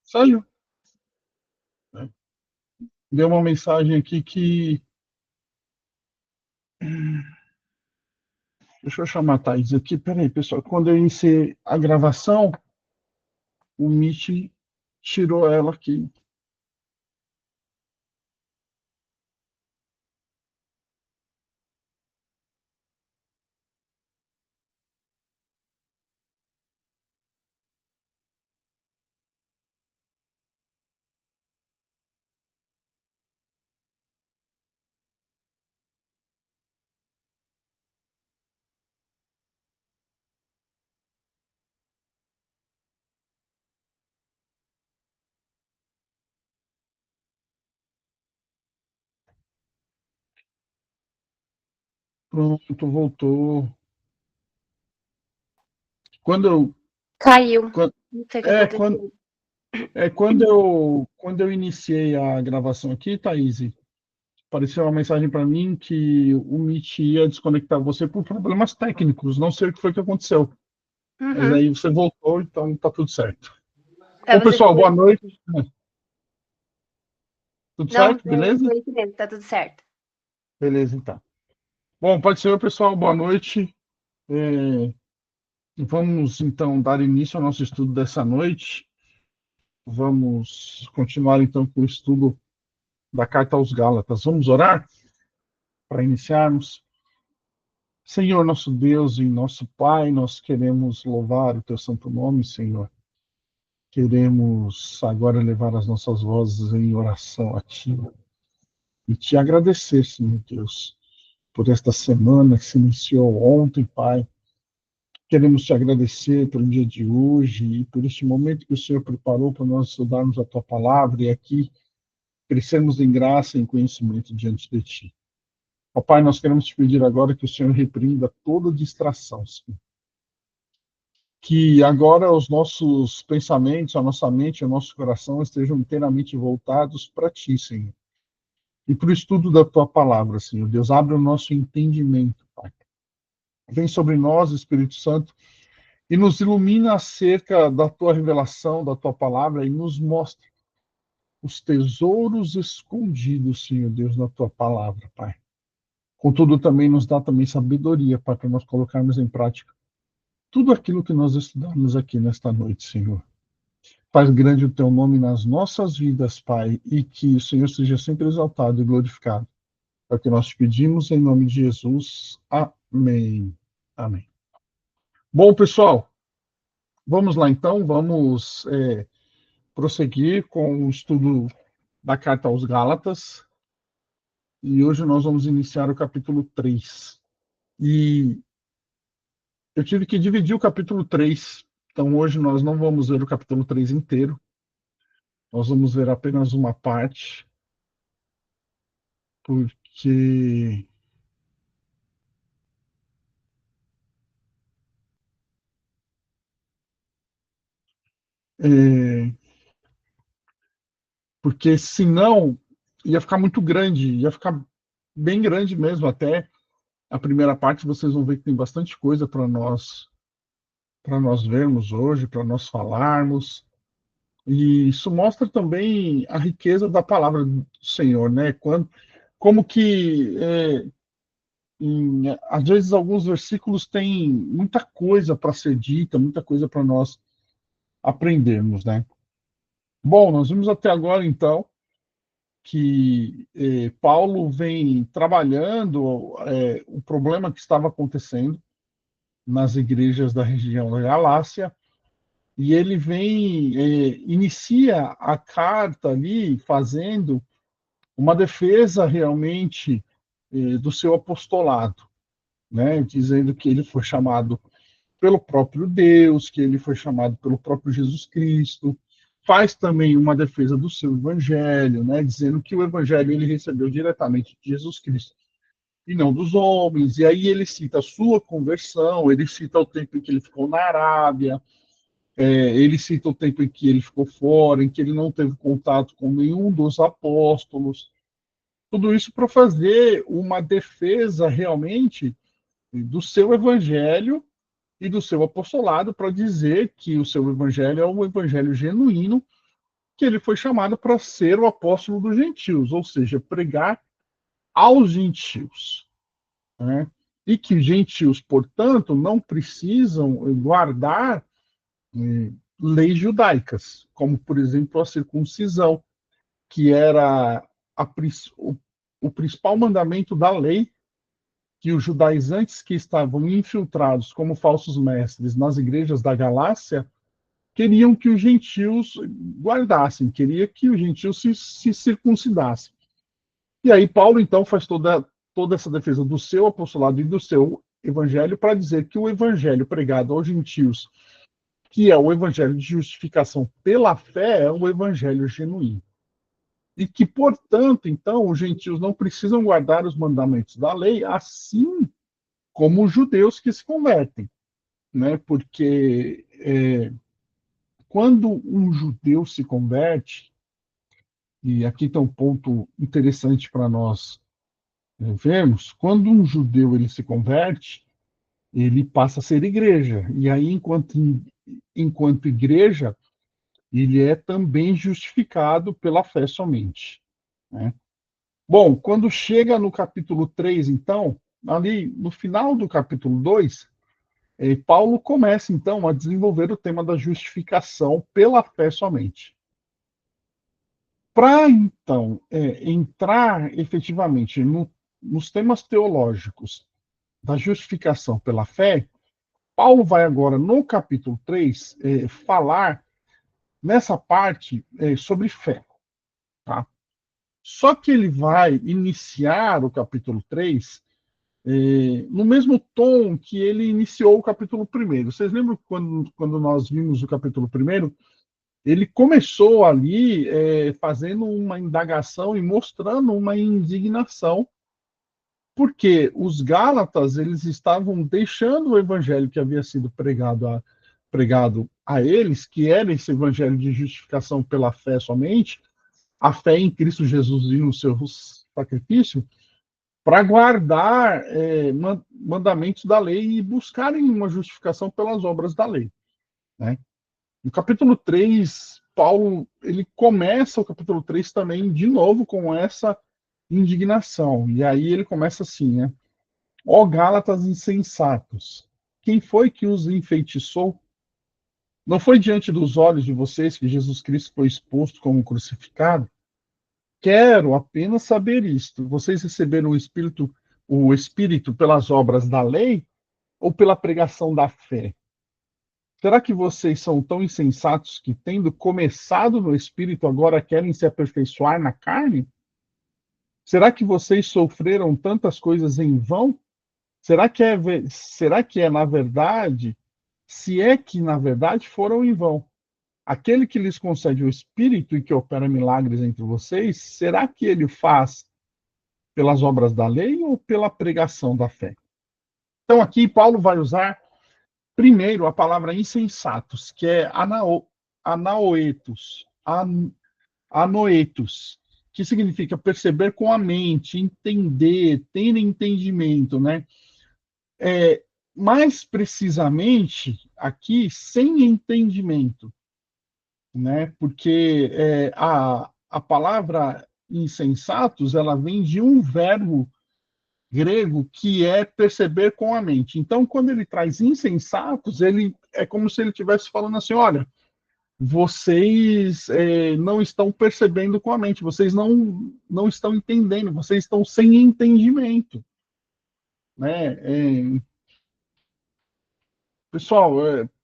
Saiu. Né? Deu uma mensagem aqui que. Deixa eu chamar a Thaís aqui. Peraí, pessoal. Quando eu iniciei a gravação, o Meet tirou ela aqui. Pronto, voltou. Quando eu. Caiu. Quando, Não sei o que é, quando, aconteceu. quando eu iniciei a gravação aqui, Thaís, apareceu uma mensagem para mim que o Meet ia desconectar você por problemas técnicos. Não sei o que foi que aconteceu. Mas Uhum. aí você voltou, então tá tudo certo. Pra Bom, você pessoal, boa ver. noite. Tudo Não, certo? Beleza? foi isso mesmo, tá tudo certo. Beleza, então. Bom, pode ser, pessoal, boa noite. É, vamos, então, dar início ao nosso estudo dessa noite. Vamos continuar, então, com o estudo da Carta aos Gálatas. Vamos orar para iniciarmos. Senhor, nosso Deus e nosso Pai, nós queremos louvar o teu santo nome, Senhor. Queremos agora levar as nossas vozes em oração a Ti e te agradecer, Senhor Deus, por esta semana que se iniciou ontem, Pai. Queremos te agradecer pelo dia de hoje e por este momento que o Senhor preparou para nós estudarmos a tua palavra e aqui crescermos em graça e em conhecimento diante de ti. Ó Pai, nós queremos te pedir agora que o Senhor repreenda toda distração, Senhor. Que agora os nossos pensamentos, a nossa mente, o nosso coração estejam inteiramente voltados para ti, Senhor. E para o estudo da tua palavra, Senhor Deus, abre o nosso entendimento, Pai. Vem sobre nós, Espírito Santo, e nos ilumina acerca da tua revelação, da tua palavra, e nos mostra os tesouros escondidos, Senhor Deus, na tua palavra, Pai. Contudo, também nos dá também sabedoria, Pai, para nós colocarmos em prática tudo aquilo que nós estudamos aqui nesta noite, Senhor. Faz grande o teu nome nas nossas vidas, Pai, e que o Senhor seja sempre exaltado e glorificado. É o que nós te pedimos em nome de Jesus. Amém. Amém. Bom, pessoal, vamos lá então, vamos prosseguir com o estudo da carta aos Gálatas. E hoje nós vamos iniciar o capítulo 3. E eu tive que dividir o capítulo 3. Então hoje nós não vamos ver o capítulo 3 inteiro. Nós vamos ver apenas uma parte, porque é, porque senão ia ficar muito grande, ia ficar bem grande mesmo. Até a primeira parte vocês vão ver que tem bastante coisa para nós vermos hoje, para nós falarmos. E isso mostra também a riqueza da palavra do Senhor, né? Como que às vezes alguns versículos têm muita coisa para ser dita, muita coisa para nós aprendermos, né? Bom, nós vimos até agora então que Paulo vem trabalhando o problema que estava acontecendo nas igrejas da região da Galácia, e ele vem, inicia a carta ali fazendo uma defesa realmente do seu apostolado, né? Dizendo que ele foi chamado pelo próprio Deus, que ele foi chamado pelo próprio Jesus Cristo. Faz também uma defesa do seu evangelho, né? Dizendo que o evangelho ele recebeu diretamente de Jesus Cristo e não dos homens. E aí ele cita a sua conversão, ele cita o tempo em que ele ficou na Arábia, ele cita o tempo em que ele ficou fora, em que ele não teve contato com nenhum dos apóstolos. Tudo isso para fazer uma defesa realmente do seu evangelho e do seu apostolado, para dizer que o seu evangelho é um evangelho genuíno que ele foi chamado para ser o apóstolo dos gentios, ou seja, pregar aos gentios, né? E que os gentios, portanto, não precisam guardar leis judaicas, como, por exemplo, a circuncisão, que era o principal mandamento da lei, que os judaizantes que estavam infiltrados como falsos mestres nas igrejas da Galácia queriam que os gentios guardassem, queria que os gentios se circuncidassem. E aí Paulo, então, faz toda essa defesa do seu apostolado e do seu evangelho para dizer que o evangelho pregado aos gentios, que é o evangelho de justificação pela fé, é o evangelho genuíno. E que, portanto, então, os gentios não precisam guardar os mandamentos da lei, assim como os judeus que se convertem, né? Porque quando um judeu se converte, e aqui está um ponto interessante para nós vermos, quando um judeu ele se converte, ele passa a ser igreja, e aí enquanto igreja, ele é também justificado pela fé somente, né? Bom, quando chega no capítulo 3, então, ali no final do capítulo 2, Paulo começa, então, a desenvolver o tema da justificação pela fé somente. Para, então, entrar efetivamente nos temas teológicos da justificação pela fé, Paulo vai agora, no capítulo 3, falar nessa parte sobre fé. Tá? Só que ele vai iniciar o capítulo 3 no mesmo tom que ele iniciou o capítulo 1. Vocês lembram quando nós vimos o capítulo 1? Ele começou ali fazendo uma indagação e mostrando uma indignação, porque os Gálatas eles estavam deixando o evangelho que havia sido pregado a eles, que era esse evangelho de justificação pela fé somente, a fé em Cristo Jesus e no seu sacrifício, para guardar mandamentos da lei e buscarem uma justificação pelas obras da lei, né? No capítulo 3, Paulo ele começa o capítulo 3 também de novo com essa indignação. E aí ele começa assim, né? Ó Gálatas insensatos, quem foi que os enfeitiçou? Não foi diante dos olhos de vocês que Jesus Cristo foi exposto como crucificado? Quero apenas saber isto. Vocês receberam o Espírito pelas obras da lei ou pela pregação da fé? Será que vocês são tão insensatos que, tendo começado no Espírito, agora querem se aperfeiçoar na carne? Será que vocês sofreram tantas coisas em vão? Será que é na verdade, se é que na verdade foram em vão? Aquele que lhes concede o Espírito e que opera milagres entre vocês, será que ele faz pelas obras da lei ou pela pregação da fé? Então aqui Paulo vai usar primeiro a palavra insensatos, que é anaoetos, anoetos, que significa perceber com a mente, entender, ter entendimento, né? Mais precisamente, aqui, sem entendimento, né? Porque a palavra insensatos, ela vem de um verbo grego que é perceber com a mente. Então, quando ele traz insensatos, ele é como se ele estivesse falando assim, olha, vocês não estão percebendo com a mente, vocês não estão entendendo, vocês estão sem entendimento, né? Pessoal,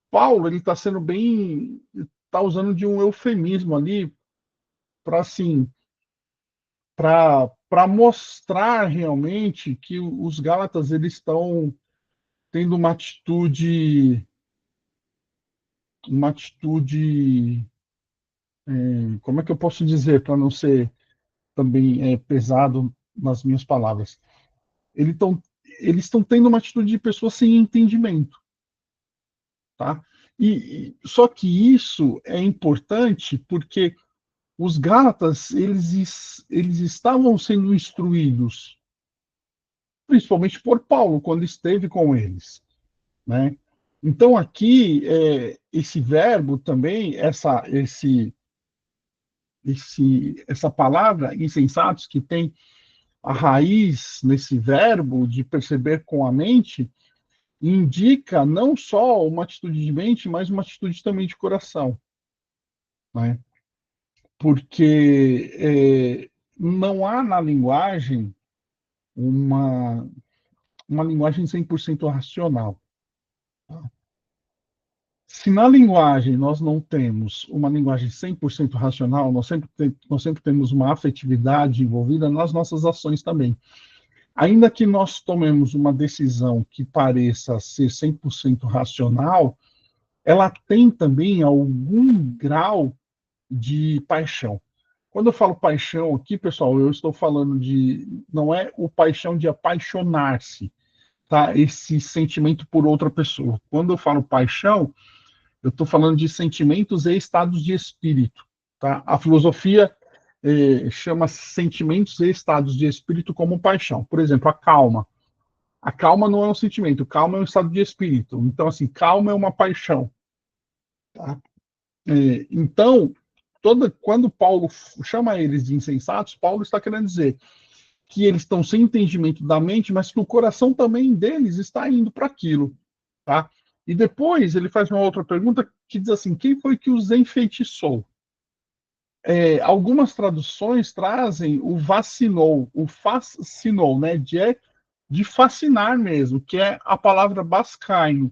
Paulo ele está sendo bem, está usando de um eufemismo ali para assim, para mostrar realmente que os Gálatas eles estão tendo uma atitude, como é que eu posso dizer para não ser também pesado nas minhas palavras? Eles estão eles estão tendo uma atitude de pessoas sem entendimento, tá? Só que isso é importante porque os Gálatas eles estavam sendo instruídos, principalmente por Paulo quando esteve com eles, né? Então aqui esse verbo também, essa palavra, insensatos, que tem a raiz nesse verbo de perceber com a mente, indica não só uma atitude de mente, mas uma atitude também de coração, né? Porque não há na linguagem uma, uma linguagem 100% racional. Se na linguagem nós não temos uma linguagem 100% racional, nós sempre temos uma afetividade envolvida nas nossas ações também. Ainda que nós tomemos uma decisão que pareça ser 100% racional, ela tem também algum grau de paixão. Quando eu falo paixão aqui, pessoal, eu estou falando não é o paixão de apaixonar-se, tá? Esse sentimento por outra pessoa. Quando eu falo paixão, eu estou falando de sentimentos e estados de espírito, tá? A filosofia chama sentimentos e estados de espírito como paixão. Por exemplo, a calma. A calma não é um sentimento, calma é um estado de espírito. Então, assim, calma é uma paixão. Tá? Então, quando Paulo chama eles de insensatos, Paulo está querendo dizer que eles estão sem entendimento da mente, mas que o coração também deles está indo para aquilo. Tá? E depois ele faz uma outra pergunta que diz assim: quem foi que os enfeitiçou? Algumas traduções trazem o vacinou, o fascinou, né? De fascinar mesmo, que é a palavra bascaino,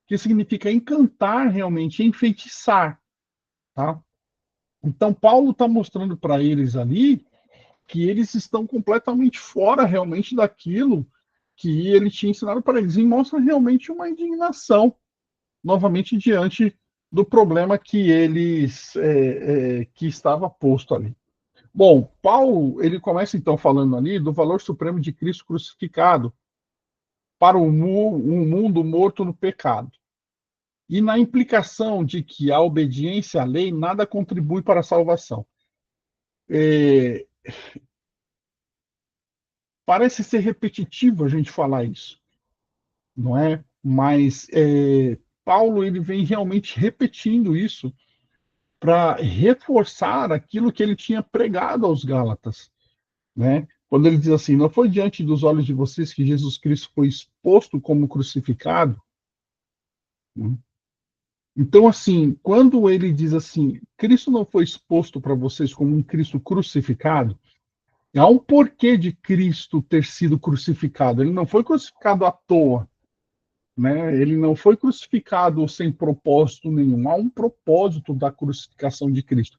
que significa encantar realmente, enfeitiçar, tá? Então Paulo está mostrando para eles ali que eles estão completamente fora realmente daquilo que ele tinha ensinado para eles, e mostra realmente uma indignação novamente diante do problema que que estava posto ali. Bom, Paulo, ele começa então falando ali do valor supremo de Cristo crucificado para um mundo morto no pecado. E na implicação de que a obediência à lei nada contribui para a salvação. Parece ser repetitivo a gente falar isso, não é? Mas Paulo ele vem realmente repetindo isso para reforçar aquilo que ele tinha pregado aos Gálatas, né? Quando ele diz assim: não foi diante dos olhos de vocês que Jesus Cristo foi exposto como crucificado? Né? Então, assim, quando ele diz assim, Cristo não foi exposto para vocês como um Cristo crucificado, há um porquê de Cristo ter sido crucificado. Ele não foi crucificado à toa, né? Ele não foi crucificado sem propósito nenhum. Há um propósito da crucificação de Cristo.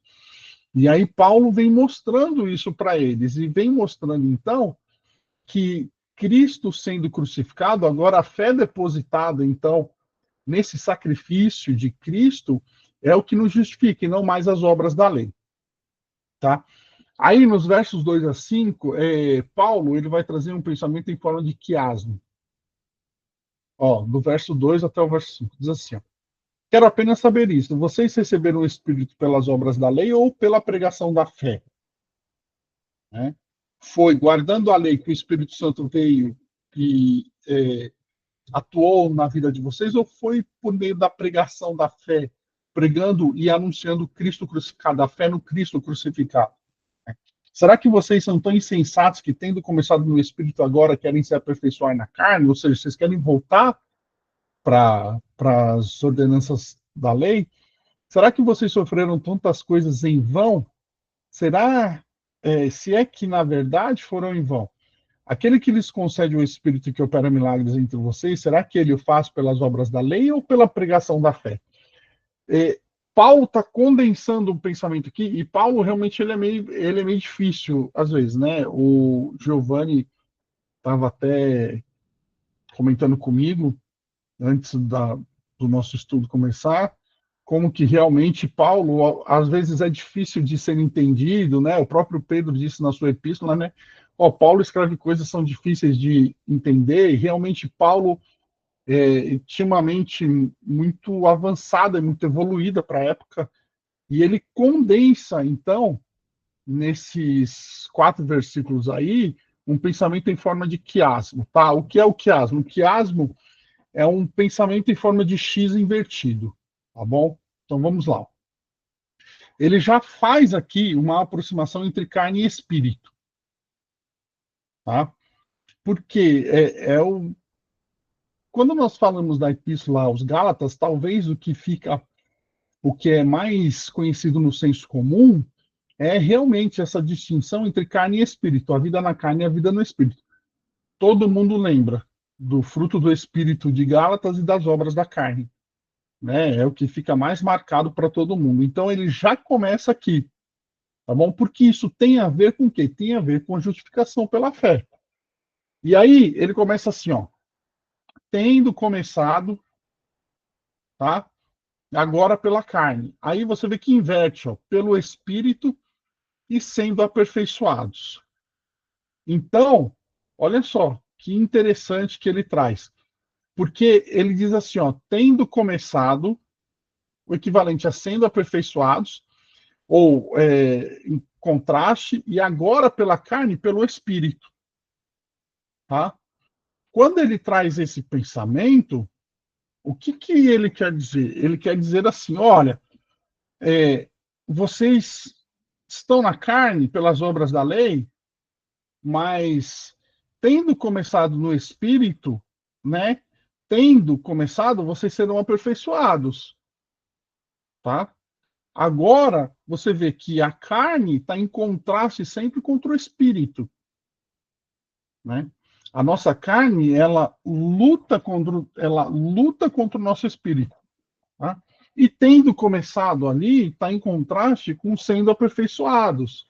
E aí Paulo vem mostrando isso para eles, e vem mostrando, então, que Cristo sendo crucificado, agora a fé depositada, então, nesse sacrifício de Cristo, é o que nos justifica, e não mais as obras da lei. Tá? Aí, nos versos 2 a 5, Paulo ele vai trazer um pensamento em forma de quiasmo. Ó, do verso 2 até o verso 5, diz assim: ó, quero apenas saber isso, vocês receberam o Espírito pelas obras da lei ou pela pregação da fé? Né? Foi guardando a lei que o Espírito Santo veio e atuou na vida de vocês, ou foi por meio da pregação da fé, pregando e anunciando Cristo crucificado, a fé no Cristo crucificado? Será que vocês são tão insensatos que, tendo começado no Espírito, agora querem se aperfeiçoar na carne? Ou seja, vocês querem voltar para as ordenanças da lei? Será que vocês sofreram tantas coisas em vão? Será, se é que na verdade foram em vão? Aquele que lhes concede o Espírito que opera milagres entre vocês, será que ele o faz pelas obras da lei ou pela pregação da fé? Paulo está condensando um pensamento aqui, e Paulo realmente ele é meio difícil às vezes, né? O Giovanni estava até comentando comigo antes do nosso estudo começar, como que realmente Paulo às vezes é difícil de ser entendido, né? O próprio Pedro disse na sua epístola, né? Paulo escreve coisas que são difíceis de entender, e realmente Paulo tinha uma mente muito avançada, muito evoluída para a época, e ele condensa, então, nesses 4 versículos aí, um pensamento em forma de quiasmo, tá? O que é o quiasmo? O quiasmo é um pensamento em forma de X invertido, tá bom? Então vamos lá. ele já faz aqui uma aproximação entre carne e espírito. Tá? Porque quando nós falamos da epístola aos Gálatas, talvez o que é mais conhecido no senso comum é realmente essa distinção entre carne e espírito, a vida na carne e a vida no espírito. Todo mundo lembra do fruto do espírito de Gálatas e das obras da carne, né? É o que fica mais marcado para todo mundo. Então ele já começa aqui, tá bom? Porque isso tem a ver com o quê? Tem a ver com a justificação pela fé. E aí ele começa assim, ó, tendo começado, tá? Agora pela carne. Aí você vê que inverte, ó, pelo espírito e sendo aperfeiçoados. Então, olha só que interessante que ele traz. Porque ele diz assim, ó, tendo começado, o equivalente a sendo aperfeiçoados, ou em contraste, e agora pela carne, pelo espírito. Tá? Quando ele traz esse pensamento, o que ele quer dizer? Ele quer dizer assim, olha, vocês estão na carne pelas obras da lei, mas tendo começado no espírito, né? Tendo começado, vocês serão aperfeiçoados, tá? Agora, você vê que a carne está em contraste sempre contra o espírito, né? A nossa carne, ela luta contra o nosso espírito, tá? E tendo começado ali, está em contraste com sendo aperfeiçoados,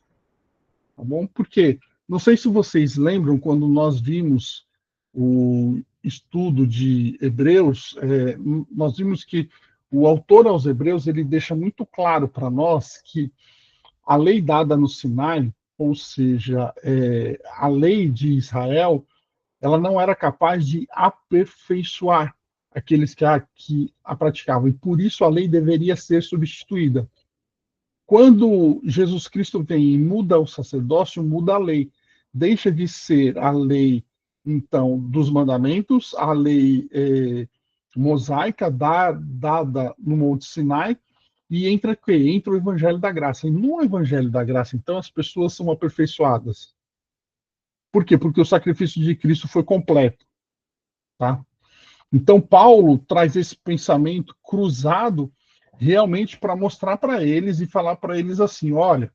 tá bom? Porque não sei se vocês lembram quando nós vimos o estudo de Hebreus, nós vimos que o autor aos Hebreus ele deixa muito claro para nós que a lei dada no Sinai, ou seja, a lei de Israel, ela não era capaz de aperfeiçoar aqueles que a praticavam, e por isso a lei deveria ser substituída. Quando Jesus Cristo vem e muda o sacerdócio, muda a lei. Deixa de ser a lei, então, dos mandamentos, a lei mosaica dada no Monte Sinai, e entra o quê? Entra o Evangelho da Graça. E no Evangelho da Graça, então, as pessoas são aperfeiçoadas. Por quê? Porque o sacrifício de Cristo foi completo. Tá? Então, Paulo traz esse pensamento cruzado realmente para mostrar para eles e falar para eles assim: olha,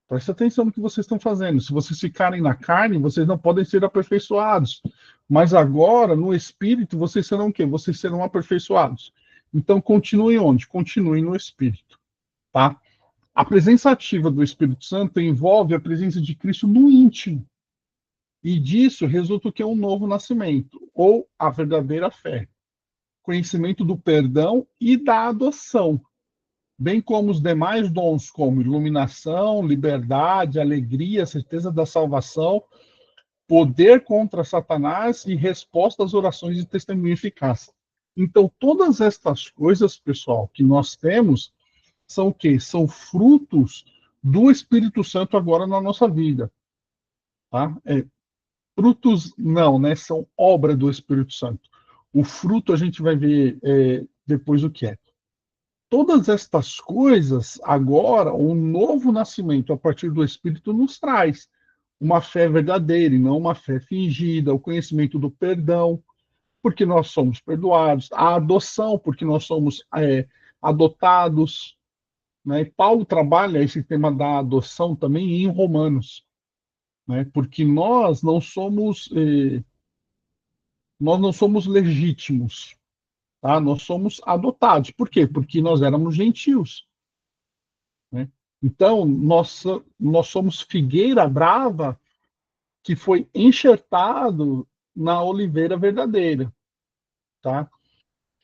presta atenção no que vocês estão fazendo. Se vocês ficarem na carne, vocês não podem ser aperfeiçoados. Mas agora, no espírito, vocês serão o quê? Vocês serão aperfeiçoados. Então, continuem onde? Continuem no espírito. Tá? A presença ativa do Espírito Santo envolve a presença de Cristo no íntimo. E disso resulta o que é um novo nascimento, ou a verdadeira fé. Conhecimento do perdão e da adoção, bem como os demais dons, como iluminação, liberdade, alegria, certeza da salvação, poder contra Satanás e resposta às orações de testemunho eficaz. Então, todas estas coisas, pessoal, que nós temos, são o quê? São frutos do Espírito Santo agora na nossa vida. Tá? Frutos não, né? São obra do Espírito Santo. O fruto a gente vai ver depois o que é. Todas estas coisas, agora, um novo nascimento a partir do Espírito nos traz uma fé verdadeira e não uma fé fingida, o conhecimento do perdão, porque nós somos perdoados, a adoção, porque nós somos adotados. Né? E Paulo trabalha esse tema da adoção também em Romanos, né? Porque nós não somos legítimos, tá? Nós somos adotados. Por quê? Porque nós éramos gentios. Né? Então, nós somos figueira brava que foi enxertado na oliveira verdadeira. Tá?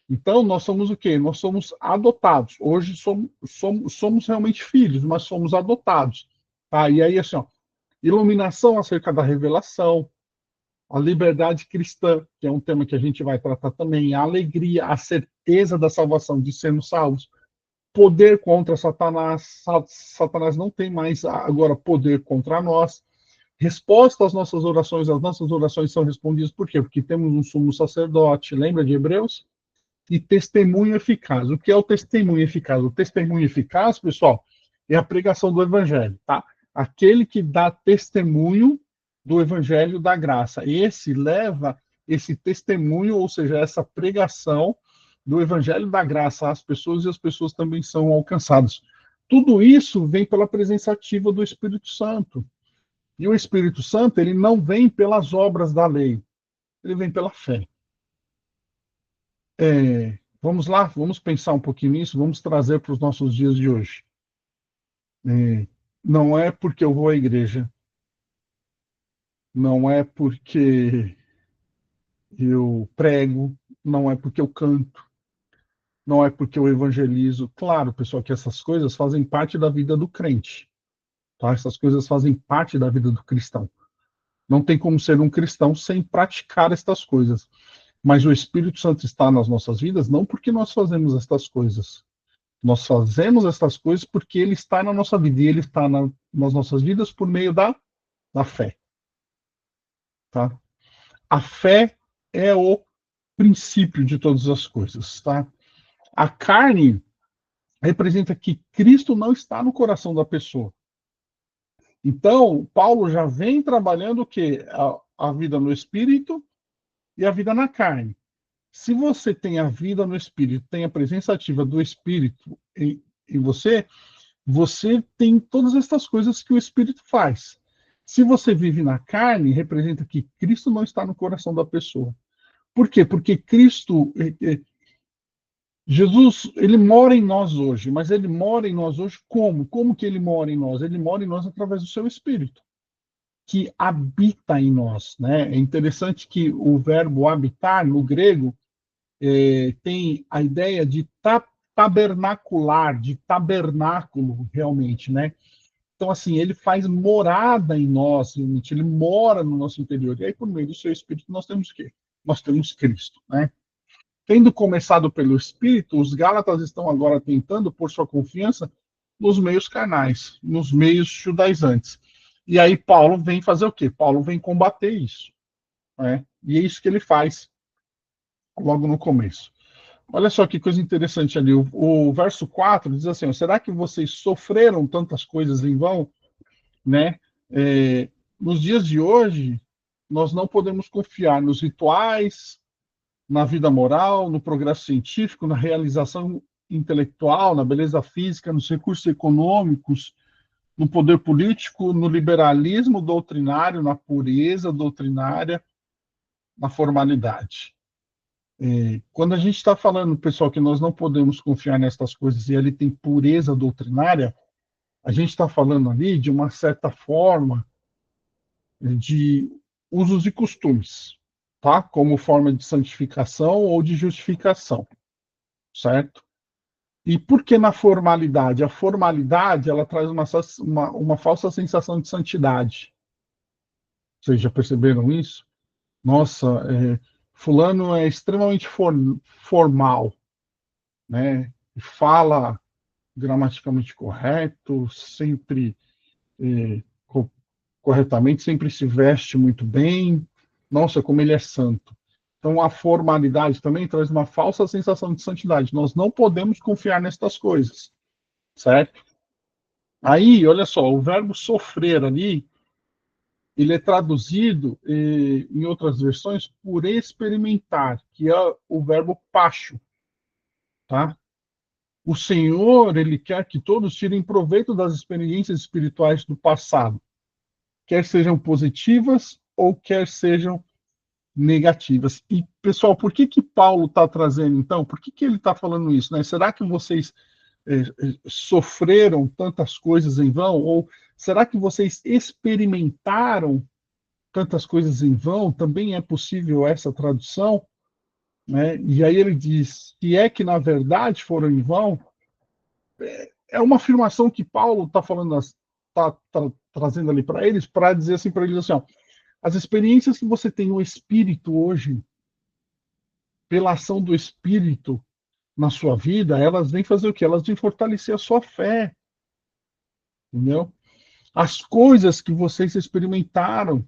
Então, nós somos o quê? Nós somos adotados. Hoje somos realmente filhos, mas somos adotados. Tá? E aí, assim, ó, iluminação acerca da revelação, a liberdade cristã, que é um tema que a gente vai tratar também, a alegria, a certeza da salvação, de sermos salvos, poder contra Satanás, Satanás não tem mais agora poder contra nós, resposta às nossas orações, as nossas orações são respondidas por quê? Porque temos um sumo sacerdote, lembra de Hebreus? e testemunho eficaz. O que é o testemunho eficaz? O testemunho eficaz, pessoal, é a pregação do evangelho, tá? Aquele que dá testemunho do evangelho da graça. Esse leva esse testemunho, ou seja, essa pregação do evangelho da graça às pessoas, e as pessoas também são alcançadas. Tudo isso vem pela presença ativa do Espírito Santo. E o Espírito Santo, ele não vem pelas obras da lei, ele vem pela fé. Vamos lá, vamos pensar um pouquinho nisso, vamos trazer para os nossos dias de hoje. Não é porque eu vou à igreja, não é porque eu prego, não é porque eu canto, não é porque eu evangelizo. Claro, pessoal, que essas coisas fazem parte da vida do crente, tá? Essas coisas fazem parte da vida do cristão. Não tem como ser um cristão sem praticar estas coisas. Mas o Espírito Santo está nas nossas vidas não porque nós fazemos estas coisas. Nós fazemos estas coisas porque ele está na nossa vida, e ele está nas nossas vidas por meio da fé. Tá? A fé é o princípio de todas as coisas. Tá? A carne representa que Cristo não está no coração da pessoa. Então, Paulo já vem trabalhando o quê? A vida no espírito e a vida na carne. Se você tem a vida no espírito, tem a presença ativa do espírito em você, você tem todas essas coisas que o espírito faz. Se você vive na carne, representa que Cristo não está no coração da pessoa. Por quê? Porque Cristo, Jesus, ele mora em nós hoje, mas ele mora em nós hoje como? Como que ele mora em nós? Ele mora em nós através do seu espírito, que habita em nós, né? É interessante que o verbo habitar no grego tem a ideia de tabernacular, de tabernáculo, realmente, né? Então, assim, ele faz morada em nós, realmente, ele mora no nosso interior. E aí, por meio do seu Espírito, nós temos o quê? Nós temos Cristo, né? Tendo começado pelo Espírito, os Gálatas estão agora tentando pôr sua confiança nos meios carnais, nos meios judaizantes. E aí Paulo vem fazer o quê? Paulo vem combater isso, né? E é isso que ele faz logo no começo. Olha só que coisa interessante ali. O verso 4 diz assim: será que vocês sofreram tantas coisas em vão? Né? Nos dias de hoje, nós não podemos confiar nos rituais, na vida moral, no progresso científico, na realização intelectual, na beleza física, nos recursos econômicos, no poder político, no liberalismo doutrinário, na pureza doutrinária, na formalidade. Quando a gente está falando, pessoal, que nós não podemos confiar nessas coisas e ele tem pureza doutrinária, a gente está falando ali de uma certa forma de usos e costumes, tá? Como forma de santificação ou de justificação, certo? E por que na formalidade? A formalidade, ela traz uma falsa sensação de santidade. Vocês já perceberam isso? Nossa, fulano é extremamente formal, né? Fala gramaticalmente correto, sempre eh, corretamente, sempre se veste muito bem. Nossa, como ele é santo. Então, a formalidade também traz uma falsa sensação de santidade. Nós não podemos confiar nestas coisas, certo? Aí, olha só, o verbo sofrer ali, ele é traduzido em outras versões por experimentar, que é o verbo pacho, tá? O Senhor, ele quer que todos tirem proveito das experiências espirituais do passado, quer sejam positivas ou quer sejam negativas. E, pessoal, por que Paulo está trazendo, então? Por que ele está falando isso? Né? Será que vocês sofreram tantas coisas em vão? Ou será que vocês experimentaram tantas coisas em vão? Também é possível essa tradução? Né? E aí ele diz, se é que na verdade foram em vão, é uma afirmação que Paulo está falando, está trazendo ali para eles, para dizer assim para eles assim, ó, as experiências que você tem no Espírito hoje, pela ação do Espírito na sua vida, elas vêm fazer o quê? Elas vêm fortalecer a sua fé, entendeu? As coisas que vocês experimentaram,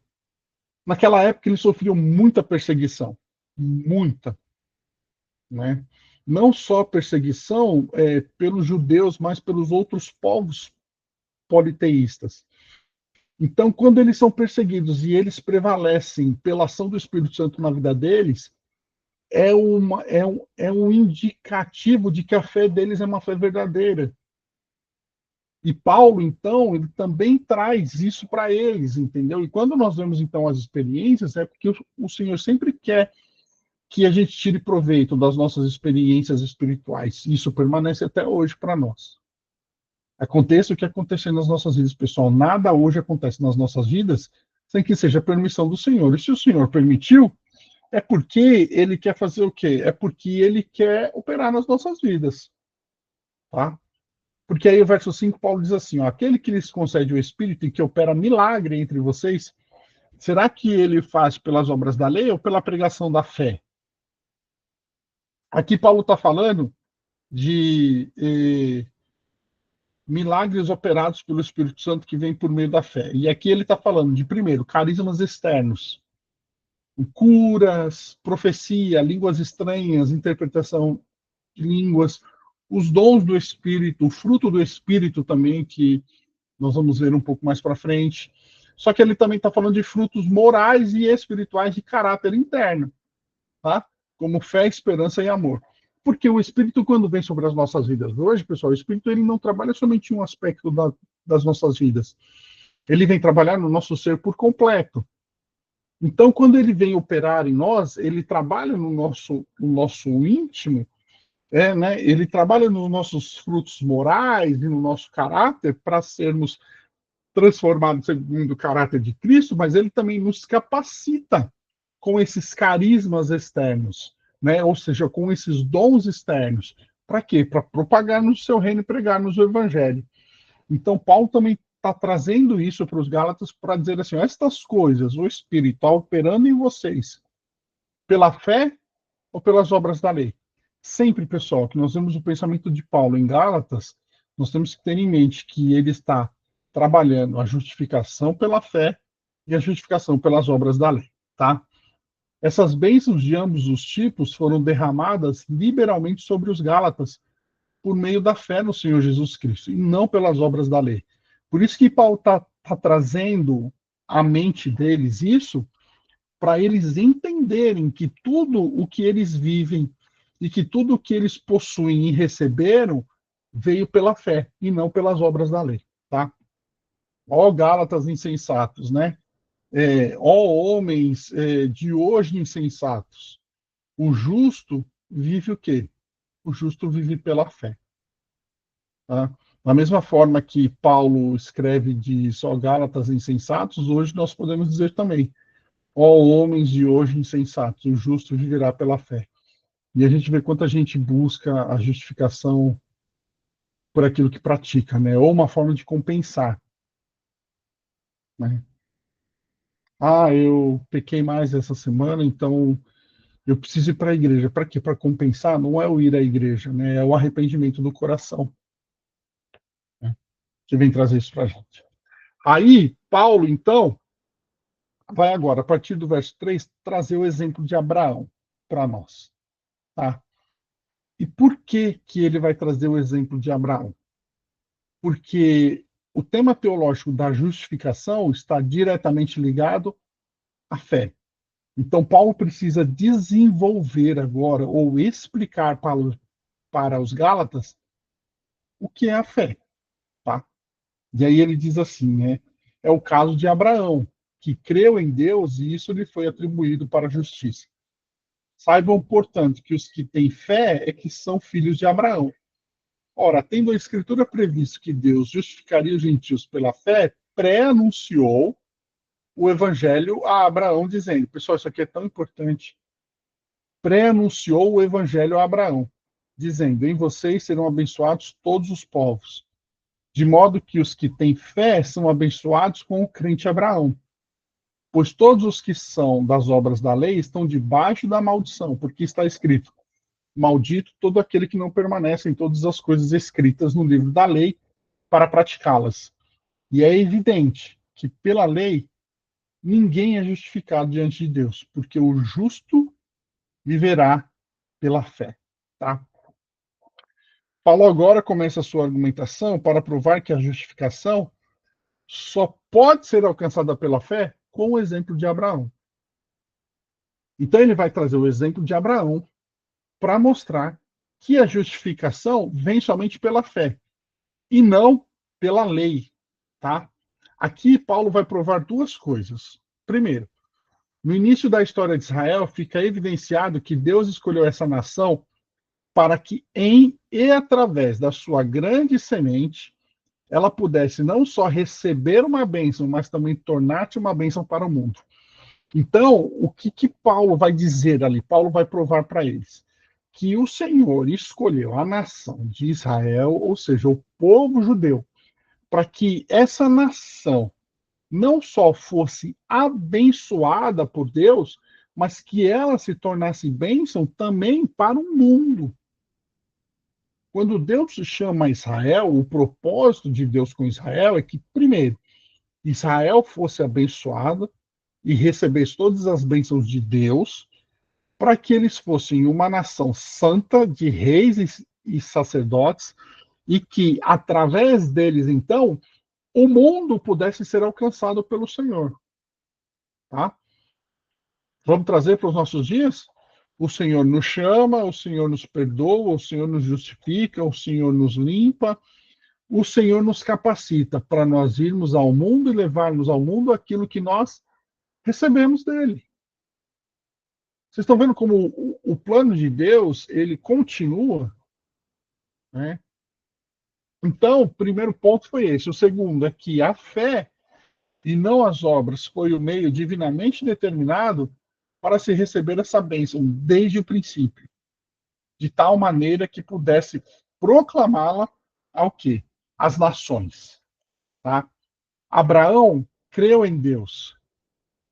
naquela época eles sofriam muita perseguição, muita, né? não só perseguição pelos judeus, mas pelos outros povos politeístas. Então, quando eles são perseguidos e eles prevalecem pela ação do Espírito Santo na vida deles, é um indicativo de que a fé deles é uma fé verdadeira. E Paulo, então, ele também traz isso para eles, entendeu? E quando nós vemos, então, as experiências, é porque o Senhor sempre quer que a gente tire proveito das nossas experiências espirituais. Isso permanece até hoje para nós. Aconteça o que acontecer nas nossas vidas, pessoal, nada hoje acontece nas nossas vidas sem que seja permissão do Senhor. E se o Senhor permitiu, é porque ele quer fazer o quê? É porque ele quer operar nas nossas vidas. Tá? Porque aí o verso 5, Paulo diz assim, ó, aquele que lhes concede o Espírito e que opera milagre entre vocês, será que ele faz pelas obras da lei ou pela pregação da fé? Aqui Paulo está falando de milagres operados pelo Espírito Santo que vem por meio da fé. E aqui ele está falando de, primeiro, carismas externos, curas, profecia, línguas estranhas, interpretação de línguas, os dons do Espírito, o fruto do Espírito também, que nós vamos ver um pouco mais para frente. Só que ele também está falando de frutos morais e espirituais de caráter interno, tá? Como fé, esperança e amor. Porque o Espírito, quando vem sobre as nossas vidas hoje, pessoal, o Espírito ele não trabalha somente em um aspecto das nossas vidas. Ele vem trabalhar no nosso ser por completo. Então, quando ele vem operar em nós, ele trabalha no nosso íntimo, né? Ele trabalha nos nossos frutos morais e no nosso caráter para sermos transformados segundo o caráter de Cristo, mas ele também nos capacita com esses carismas externos, né? Ou seja, com esses dons externos. Para quê? Para propagar no seu reino e pregar no seu evangelho. Então, Paulo também está trazendo isso para os Gálatas para dizer assim: estas coisas, o Espírito está operando em vocês pela fé ou pelas obras da lei? Sempre, pessoal, que nós vemos o pensamento de Paulo em Gálatas, nós temos que ter em mente que ele está trabalhando a justificação pela fé e a justificação pelas obras da lei, tá? Essas bênçãos de ambos os tipos foram derramadas liberalmente sobre os Gálatas por meio da fé no Senhor Jesus Cristo e não pelas obras da lei. Por isso que Paulo está trazendo à mente deles isso, para eles entenderem que tudo o que eles vivem e que tudo o que eles possuem e receberam veio pela fé e não pelas obras da lei, tá? Ó Gálatas insensatos, né? Ó homens de hoje insensatos. O justo vive o quê? O justo vive pela fé. Tá? Da mesma forma que Paulo escreve de só Gálatas insensatos, hoje nós podemos dizer também: ó homens de hoje insensatos, o justo viverá pela fé. E a gente vê quanta gente busca a justificação por aquilo que pratica, né? Ou uma forma de compensar, né? Ah, eu pequei mais essa semana, então eu preciso ir para a igreja. Para quê? Para compensar? Não é o ir à igreja, né? É o arrependimento do coração, né? Que vem trazer isso para a gente. Aí, Paulo, então, vai agora, a partir do verso 3, trazer o exemplo de Abraão para nós, tá? E por que que ele vai trazer o exemplo de Abraão? Porque o tema teológico da justificação está diretamente ligado à fé. Então, Paulo precisa desenvolver agora, ou explicar para os Gálatas, o que é a fé, tá? E aí ele diz assim, né? É o caso de Abraão, que creu em Deus e isso lhe foi atribuído para a justiça. Saibam, portanto, que os que têm fé é que são filhos de Abraão. Ora, tendo a Escritura previsto que Deus justificaria os gentios pela fé, pré-anunciou o Evangelho a Abraão, dizendo: pessoal, isso aqui é tão importante. Pré-anunciou o Evangelho a Abraão, dizendo: em vocês serão abençoados todos os povos, de modo que os que têm fé são abençoados com o crente Abraão. Pois todos os que são das obras da lei estão debaixo da maldição, porque está escrito: maldito todo aquele que não permanece em todas as coisas escritas no livro da lei para praticá-las. E é evidente que pela lei ninguém é justificado diante de Deus, porque o justo viverá pela fé, tá? Paulo agora começa a sua argumentação para provar que a justificação só pode ser alcançada pela fé com o exemplo de Abraão. Então ele vai trazer o exemplo de Abraão para mostrar que a justificação vem somente pela fé e não pela lei, tá? Aqui Paulo vai provar duas coisas. Primeiro, no início da história de Israel fica evidenciado que Deus escolheu essa nação para que em e através da sua grande semente ela pudesse não só receber uma bênção, mas também tornar-se uma bênção para o mundo. Então, o que Paulo vai dizer ali? Paulo vai provar para eles que o Senhor escolheu a nação de Israel, ou seja, o povo judeu, para que essa nação não só fosse abençoada por Deus, mas que ela se tornasse bênção também para o mundo. Quando Deus chama Israel, o propósito de Deus com Israel é que, primeiro, Israel fosse abençoada e recebesse todas as bênçãos de Deus, para que eles fossem uma nação santa de reis e sacerdotes, e que, através deles, então, o mundo pudesse ser alcançado pelo Senhor. Tá? Vamos trazer para os nossos dias? O Senhor nos chama, o Senhor nos perdoa, o Senhor nos justifica, o Senhor nos limpa, o Senhor nos capacita para nós irmos ao mundo e levarmos ao mundo aquilo que nós recebemos dele. Vocês estão vendo como o plano de Deus, ele continua, né? Então, o primeiro ponto foi esse. O segundo é que a fé e não as obras foi o meio divinamente determinado para se receber essa bênção desde o princípio, de tal maneira que pudesse proclamá-la ao quê? Às nações, tá? Abraão creu em Deus,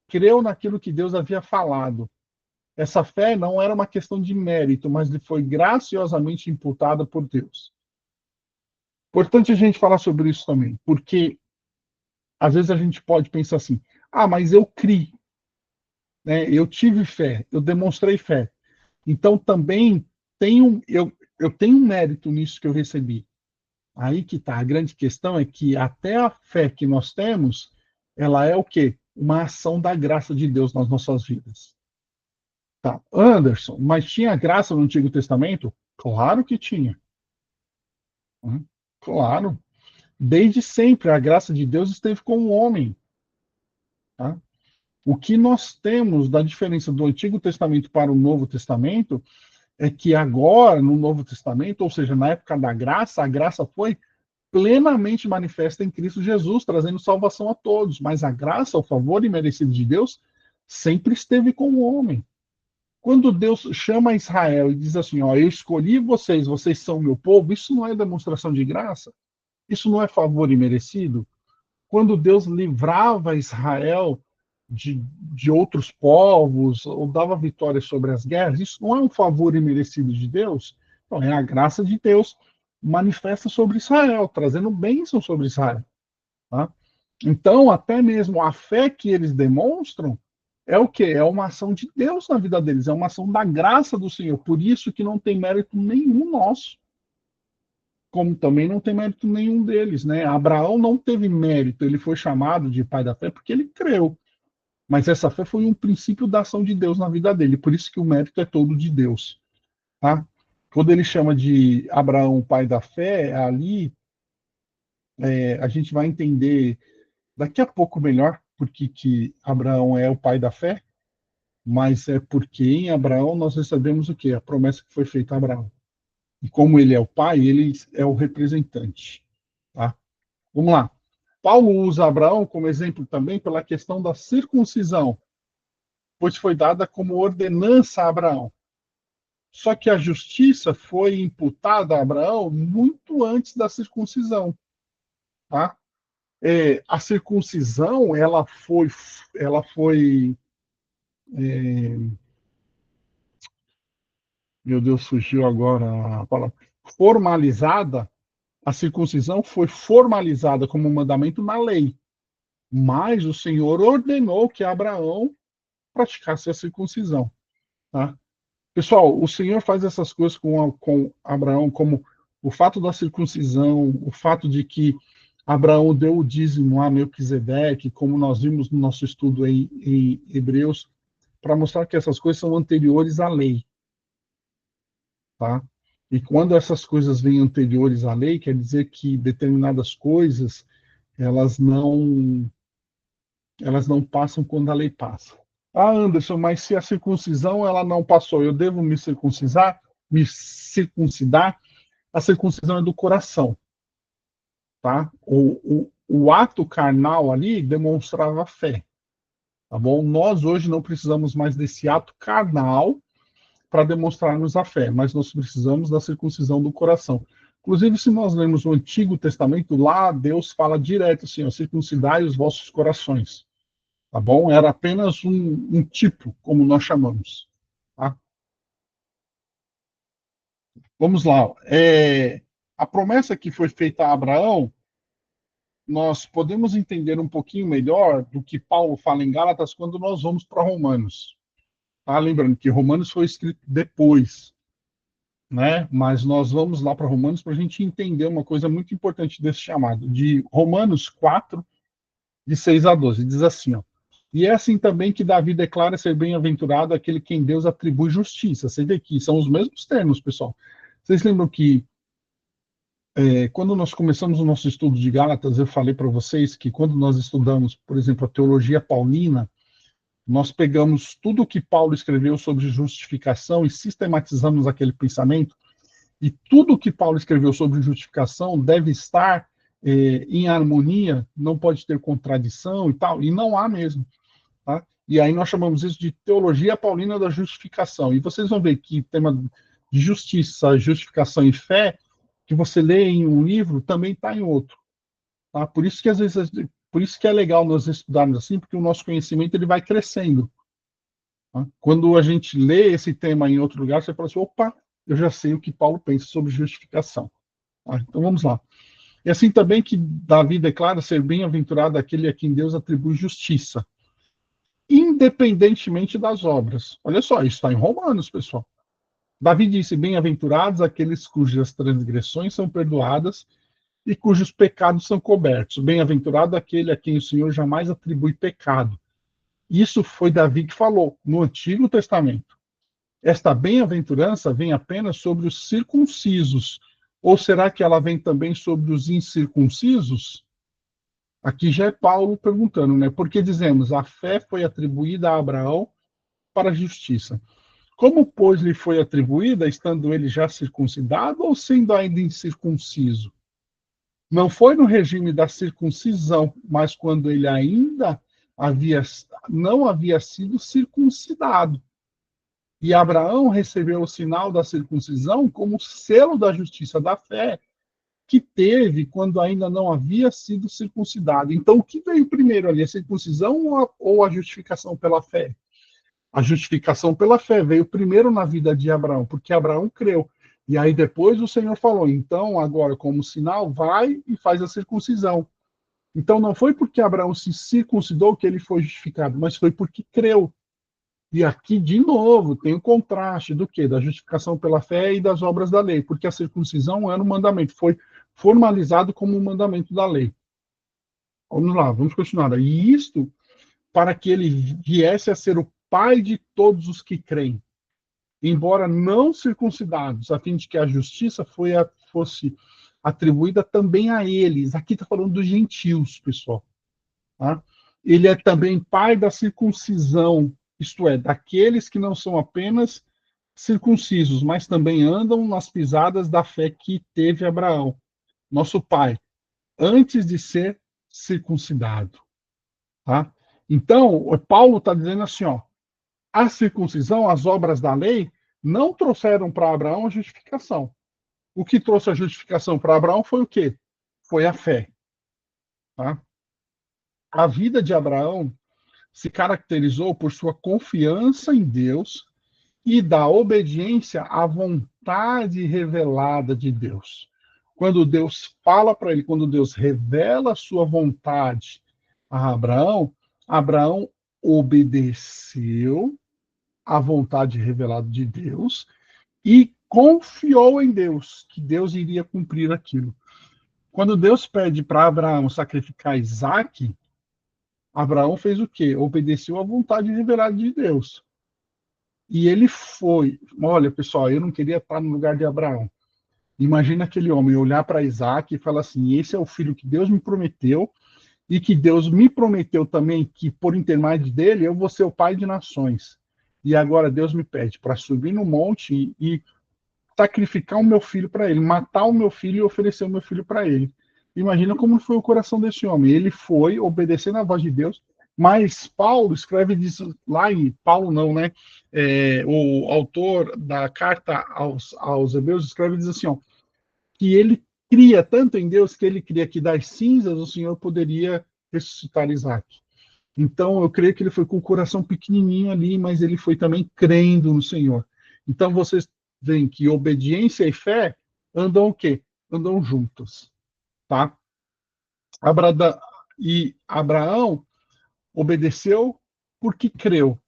creu naquilo que Deus havia falado. Essa fé não era uma questão de mérito, mas lhe foi graciosamente imputada por Deus. Importante a gente falar sobre isso também, porque às vezes a gente pode pensar assim: ah, mas eu criei, né? Eu tive fé, eu demonstrei fé. Então também eu tenho um mérito nisso que eu recebi. Aí que está. A grande questão é que até a fé que nós temos, ela é o quê? Uma ação da graça de Deus nas nossas vidas. Tá. Anderson, mas tinha graça no Antigo Testamento? Claro que tinha. Claro. Desde sempre a graça de Deus esteve com o homem. Tá? O que nós temos da diferença do Antigo Testamento para o Novo Testamento é que agora, no Novo Testamento, ou seja, na época da graça, a graça foi plenamente manifesta em Cristo Jesus, trazendo salvação a todos. Mas a graça, o favor imerecido de Deus, sempre esteve com o homem. Quando Deus chama Israel e diz assim: ó, eu escolhi vocês, vocês são meu povo, isso não é demonstração de graça? Isso não é favor imerecido? Quando Deus livrava Israel de outros povos, ou dava vitória sobre as guerras, isso não é um favor imerecido de Deus? Então, é a graça de Deus manifesta sobre Israel, trazendo bênção sobre Israel. Tá? Então, até mesmo a fé que eles demonstram é o quê? É uma ação de Deus na vida deles, é uma ação da graça do Senhor. Por isso que não tem mérito nenhum nosso, como também não tem mérito nenhum deles, né? Abraão não teve mérito, ele foi chamado de pai da fé porque ele creu. Mas essa fé foi um princípio da ação de Deus na vida dele, por isso que o mérito é todo de Deus, tá? Quando ele chama de Abraão pai da fé, ali a gente vai entender daqui a pouco melhor porque que Abraão é o pai da fé, mas é porque em Abraão nós recebemos o quê? A promessa que foi feita a Abraão. E como ele é o pai, ele é o representante, tá? Vamos lá. Paulo usa Abraão como exemplo também pela questão da circuncisão, pois foi dada como ordenança a Abraão. Só que a justiça foi imputada a Abraão muito antes da circuncisão, tá? A circuncisão, meu Deus, fugiu agora a palavra, formalizada. A circuncisão foi formalizada como um mandamento na lei, mas o Senhor ordenou que Abraão praticasse a circuncisão, tá? Pessoal, o Senhor faz essas coisas com Abraão como o fato da circuncisão, o fato de que Abraão deu o dízimo a Melquisedeque, como nós vimos no nosso estudo em Hebreus, para mostrar que essas coisas são anteriores à lei, tá? E quando essas coisas vêm anteriores à lei, quer dizer que determinadas coisas elas não passam quando a lei passa. Ah, Anderson, mas se a circuncisão ela não passou, eu devo me circuncidar? Me circuncidar? A circuncisão é do coração, tá? O ato carnal ali demonstrava fé, tá bom? Nós hoje não precisamos mais desse ato carnal para demonstrarmos a fé, mas nós precisamos da circuncisão do coração. Inclusive, se nós lemos o Antigo Testamento, lá Deus fala direto assim, ó, circuncidai os vossos corações, tá bom? Era apenas um tipo, como nós chamamos, tá? Vamos lá. A promessa que foi feita a Abraão, nós podemos entender um pouquinho melhor do que Paulo fala em Gálatas quando nós vamos para Romanos. Tá? Lembrando que Romanos foi escrito depois, né? Mas nós vamos lá para Romanos para a gente entender uma coisa muito importante desse chamado. De Romanos 4, de 6 a 12, diz assim, ó. E é assim também que Davi declara ser bem-aventurado aquele quem Deus atribui justiça. Você vê que são os mesmos termos, pessoal. Vocês lembram que quando nós começamos o nosso estudo de Gálatas, eu falei para vocês que quando nós estudamos, por exemplo, a teologia paulina, nós pegamos tudo o que Paulo escreveu sobre justificação e sistematizamos aquele pensamento, e tudo o que Paulo escreveu sobre justificação deve estar em harmonia, não pode ter contradição e tal, e não há mesmo. Tá? E aí nós chamamos isso de teologia paulina da justificação. E vocês vão ver que o tema de justiça, justificação e fé, que você lê em um livro, também está em outro. Tá? Por isso que às vezes, por isso que é legal nós estudarmos assim, porque o nosso conhecimento ele vai crescendo. Tá? Quando a gente lê esse tema em outro lugar, você fala assim, opa, eu já sei o que Paulo pensa sobre justificação. Tá? Então vamos lá. E assim também que Davi declara ser bem-aventurado aquele a quem Deus atribui justiça, independentemente das obras. Olha só, isso está em Romanos, pessoal. Davi disse: bem-aventurados aqueles cujas transgressões são perdoadas e cujos pecados são cobertos. Bem-aventurado aquele a quem o Senhor jamais atribui pecado. Isso foi Davi que falou no Antigo Testamento. Esta bem-aventurança vem apenas sobre os circuncisos, ou será que ela vem também sobre os incircuncisos? Aqui já é Paulo perguntando, né? Porque dizemos, a fé foi atribuída a Abraão para a justiça. Como, pois, lhe foi atribuída, estando ele já circuncidado ou sendo ainda incircunciso? Não foi no regime da circuncisão, mas quando ele ainda não havia sido circuncidado. E Abraão recebeu o sinal da circuncisão como selo da justiça da fé que teve quando ainda não havia sido circuncidado. Então, o que veio primeiro ali, a circuncisão ou a justificação pela fé? A justificação pela fé veio primeiro na vida de Abraão, porque Abraão creu. E aí depois o Senhor falou, então agora como sinal, vai e faz a circuncisão. Então não foi porque Abraão se circuncidou que ele foi justificado, mas foi porque creu. E aqui, de novo, tem o contraste do quê? Da justificação pela fé e das obras da lei, porque a circuncisão era um mandamento, foi formalizado como um mandamento da lei. Vamos lá, vamos continuar. E isto para que ele viesse a ser o pai de todos os que creem, embora não circuncidados, a fim de que a justiça fosse atribuída também a eles. Aqui está falando dos gentios, pessoal. Tá? Ele é também pai da circuncisão, isto é, daqueles que não são apenas circuncisos, mas também andam nas pisadas da fé que teve Abraão, nosso pai, antes de ser circuncidado. Tá? Então, o Paulo está dizendo assim, ó, a circuncisão, as obras da lei, não trouxeram para Abraão a justificação. O que trouxe a justificação para Abraão foi o quê? Foi a fé. Tá? A vida de Abraão se caracterizou por sua confiança em Deus e da obediência à vontade revelada de Deus. Quando Deus fala para ele, quando Deus revela a sua vontade a Abraão, Abraão obedeceu à vontade revelada de Deus e confiou em Deus, que Deus iria cumprir aquilo. Quando Deus pede para Abraão sacrificar Isaac, Abraão fez o quê? Obedeceu à vontade revelada de Deus. E ele foi. Olha, pessoal, eu não queria estar no lugar de Abraão. Imagina aquele homem olhar para Isaac e falar assim: esse é o filho que Deus me prometeu, e que Deus me prometeu também que, por intermédio dele, eu vou ser o pai de nações. E agora Deus me pede para subir no monte e sacrificar o meu filho para ele, matar o meu filho e oferecer o meu filho para ele. Imagina como foi o coração desse homem. Ele foi obedecendo à voz de Deus, mas Paulo escreve disso lá em Paulo não, né? O autor da carta aos Hebreus escreve diz assim, ó, que ele cria tanto em Deus que ele cria que das cinzas o Senhor poderia ressuscitar Isaac. Então eu creio que ele foi com o coração pequenininho ali, mas ele foi também crendo no Senhor. Então vocês veem que obediência e fé andam o quê? Andam juntos, tá? E Abraão obedeceu porque creu.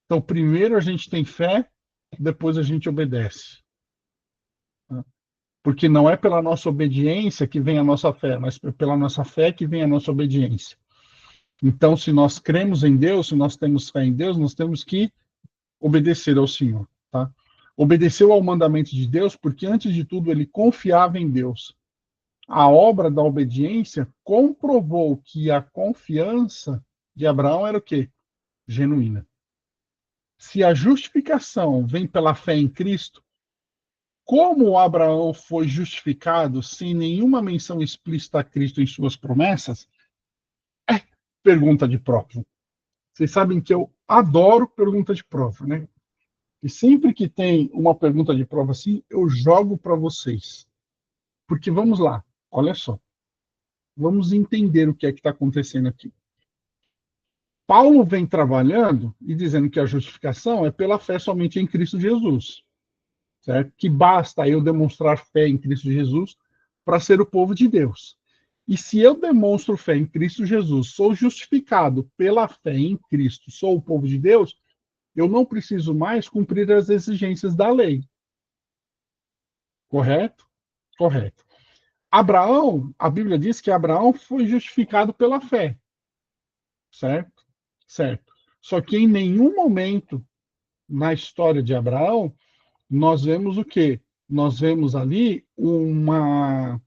Então primeiro a gente tem fé, depois a gente obedece. Porque não é pela nossa obediência que vem a nossa fé, mas pela nossa fé que vem a nossa obediência. Então, se nós cremos em Deus, se nós temos fé em Deus, nós temos que obedecer ao Senhor, tá? Obedeceu ao mandamento de Deus porque, antes de tudo, ele confiava em Deus. A obra da obediência comprovou que a confiança de Abraão era o quê? Genuína. Se a justificação vem pela fé em Cristo, como Abraão foi justificado sem nenhuma menção explícita a Cristo em suas promessas? É pergunta de prova. Vocês sabem que eu adoro pergunta de prova, né? E sempre que tem uma pergunta de prova assim, eu jogo para vocês. Porque vamos lá, olha só. Vamos entender o que é que está acontecendo aqui. Paulo vem trabalhando e dizendo que a justificação é pela fé somente em Cristo Jesus. Certo? Que basta eu demonstrar fé em Cristo Jesus para ser o povo de Deus. E se eu demonstro fé em Cristo Jesus, sou justificado pela fé em Cristo, sou o povo de Deus, eu não preciso mais cumprir as exigências da lei. Correto? Correto. Abraão, a Bíblia diz que Abraão foi justificado pela fé. Certo? Certo. Só que em nenhum momento na história de Abraão nós vemos o quê? Nós vemos ali uma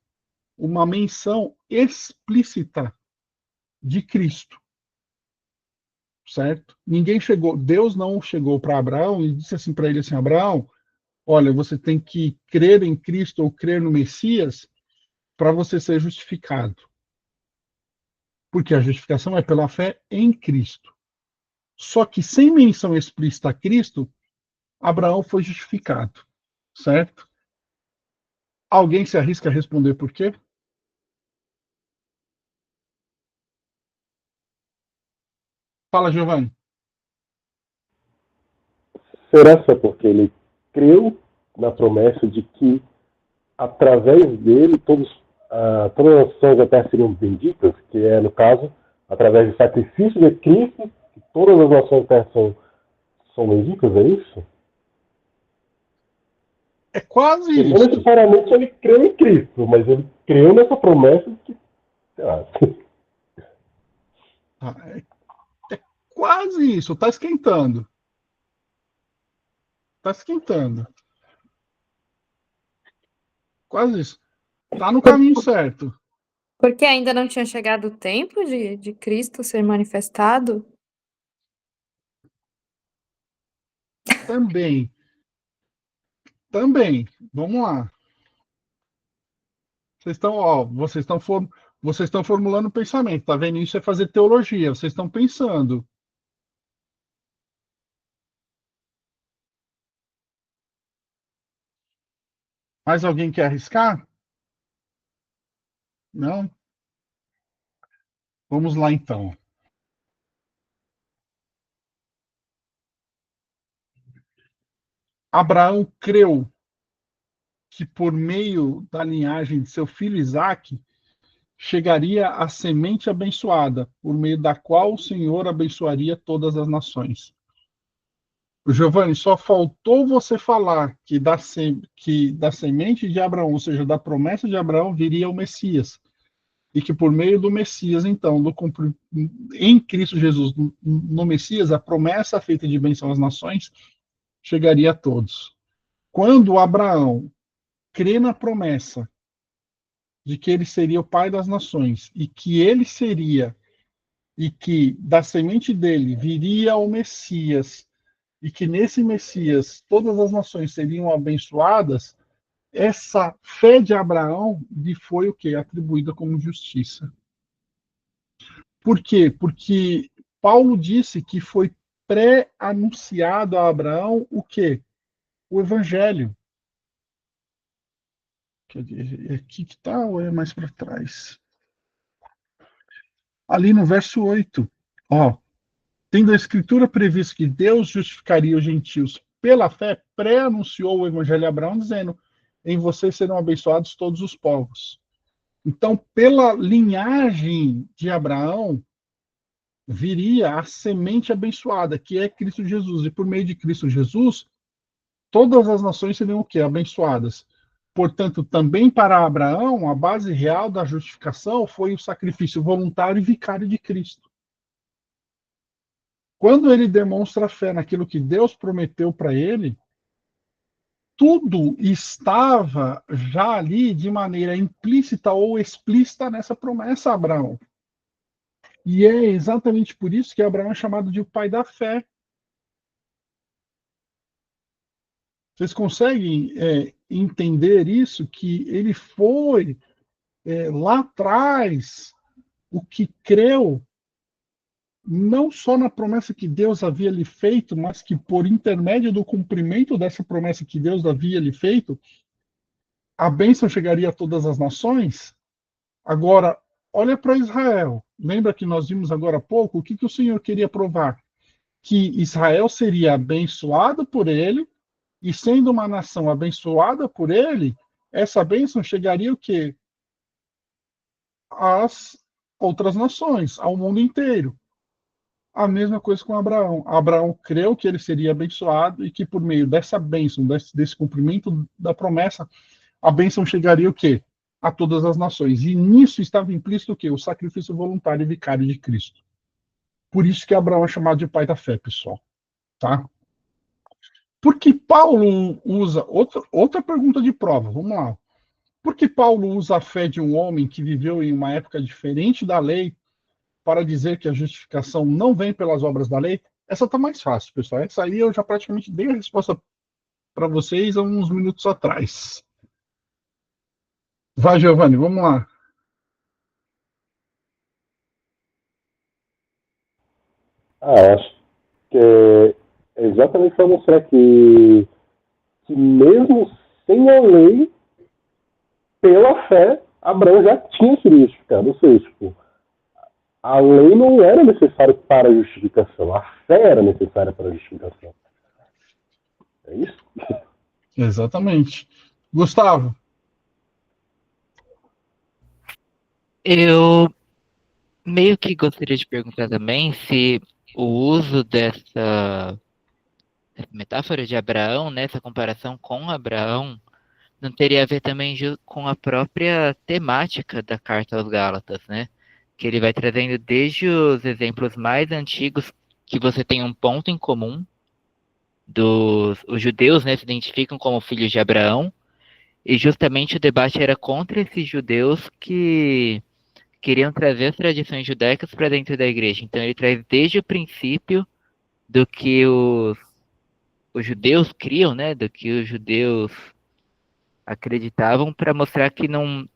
menção explícita de Cristo. Certo? Ninguém chegou, Deus não chegou para Abraão e disse assim para ele assim, Abraão, olha, você tem que crer em Cristo ou crer no Messias para você ser justificado. Porque a justificação é pela fé em Cristo. Só que sem menção explícita a Cristo, Abraão foi justificado. Certo? Alguém se arrisca a responder por quê? Fala, Giovanni. Será só porque ele creu na promessa de que, através dele, todas as nações da terra seriam benditas, que é, no caso, através do sacrifício de Cristo, que todas as nações da terra são benditas, é isso? É quase E não isso. necessariamente ele creu em Cristo, mas ele creu nessa promessa que, sei lá. É quase isso. Está esquentando. Está esquentando. Quase isso. Está no caminho certo. Porque ainda não tinha chegado o tempo de Cristo ser manifestado? Também. Também. Vamos lá. Vocês estão formulando pensamento, tá vendo? Isso é fazer teologia. Vocês estão pensando. Mais alguém quer arriscar? Não? Vamos lá então. Abraão creu que por meio da linhagem de seu filho Isaque chegaria a semente abençoada, por meio da qual o Senhor abençoaria todas as nações. Giovanni, só faltou você falar que que da semente de Abraão, ou seja, da promessa de Abraão, viria o Messias. E que por meio do Messias, então, em Cristo Jesus, no Messias, a promessa feita de bênção às nações chegaria a todos. Quando Abraão crê na promessa de que ele seria o pai das nações e que ele seria, e que da semente dele viria o Messias, e que nesse Messias todas as nações seriam abençoadas, essa fé de Abraão lhe foi o quê? Atribuída como justiça. Por quê? Porque Paulo disse que foi pré-anunciado a Abraão o quê? O Evangelho. É aqui que está ou é mais para trás? Ali no verso 8. Ó, tendo a Escritura previsto que Deus justificaria os gentios pela fé, pré-anunciou o Evangelho a Abraão, dizendo: em vocês serão abençoados todos os povos. Então, pela linhagem de Abraão, viria a semente abençoada, que é Cristo Jesus. E por meio de Cristo Jesus, todas as nações seriam o quê? Abençoadas. Portanto, também para Abraão, a base real da justificação foi o sacrifício voluntário e vicário de Cristo. Quando ele demonstra fé naquilo que Deus prometeu para ele, tudo estava já ali de maneira implícita ou explícita nessa promessa a Abraão. E é exatamente por isso que Abraão é chamado de o pai da fé. Vocês conseguem entender isso? Que ele foi lá atrás o que creu não só na promessa que Deus havia lhe feito, mas que por intermédio do cumprimento dessa promessa que Deus havia lhe feito, a bênção chegaria a todas as nações. Agora, olha para Israel. Lembra que nós vimos agora há pouco o que o Senhor queria provar? Que Israel seria abençoado por ele, e sendo uma nação abençoada por ele, essa bênção chegaria o quê? Às outras nações, ao mundo inteiro. A mesma coisa com Abraão. Abraão creu que ele seria abençoado e que por meio dessa bênção, desse cumprimento da promessa, a bênção chegaria o quê? A todas as nações. E nisso estava implícito o quê? O sacrifício voluntário e vicário de Cristo. Por isso que Abraão é chamado de pai da fé, pessoal. Tá? Porque Paulo usa... Outra pergunta de prova, vamos lá. Por que Paulo usa a fé de um homem que viveu em uma época diferente da lei para dizer que a justificação não vem pelas obras da lei? Essa está mais fácil, pessoal. Essa aí eu já praticamente dei a resposta para vocês há uns minutos atrás. Vai, Giovanni, vamos lá. Acho que é exatamente para mostrar que mesmo sem a lei, pela fé, Abraão já tinha sido justificado. Ou seja, tipo, a lei não era necessária para a justificação, a fé era necessária para a justificação. É isso? Exatamente. Gustavo. Eu meio que gostaria de perguntar também se o uso dessa metáfora de Abraão, né, essa comparação com Abraão, não teria a ver também com a própria temática da carta aos Gálatas, né? Que ele vai trazendo desde os exemplos mais antigos que você tem um ponto em comum os judeus, né, se identificam como filhos de Abraão, e justamente o debate era contra esses judeus que queriam trazer as tradições judaicas para dentro da igreja. Então ele traz desde o princípio do que os judeus criam, né, do que os judeus acreditavam, para mostrar que não,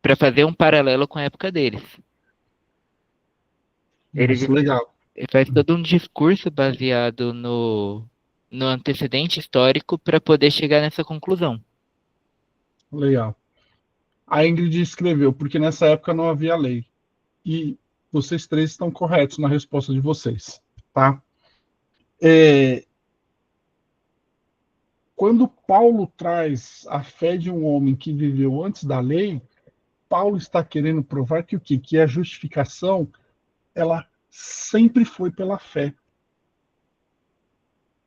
para fazer um paralelo com a época deles. Legal. Ele faz todo um discurso baseado no antecedente histórico para poder chegar nessa conclusão. Legal. A Ingrid escreveu, porque nessa época não havia lei. E vocês três estão corretos na resposta de vocês. Tá? Quando Paulo traz a fé de um homem que viveu antes da lei, Paulo está querendo provar que o quê? Que a justificação, ela sempre foi pela fé.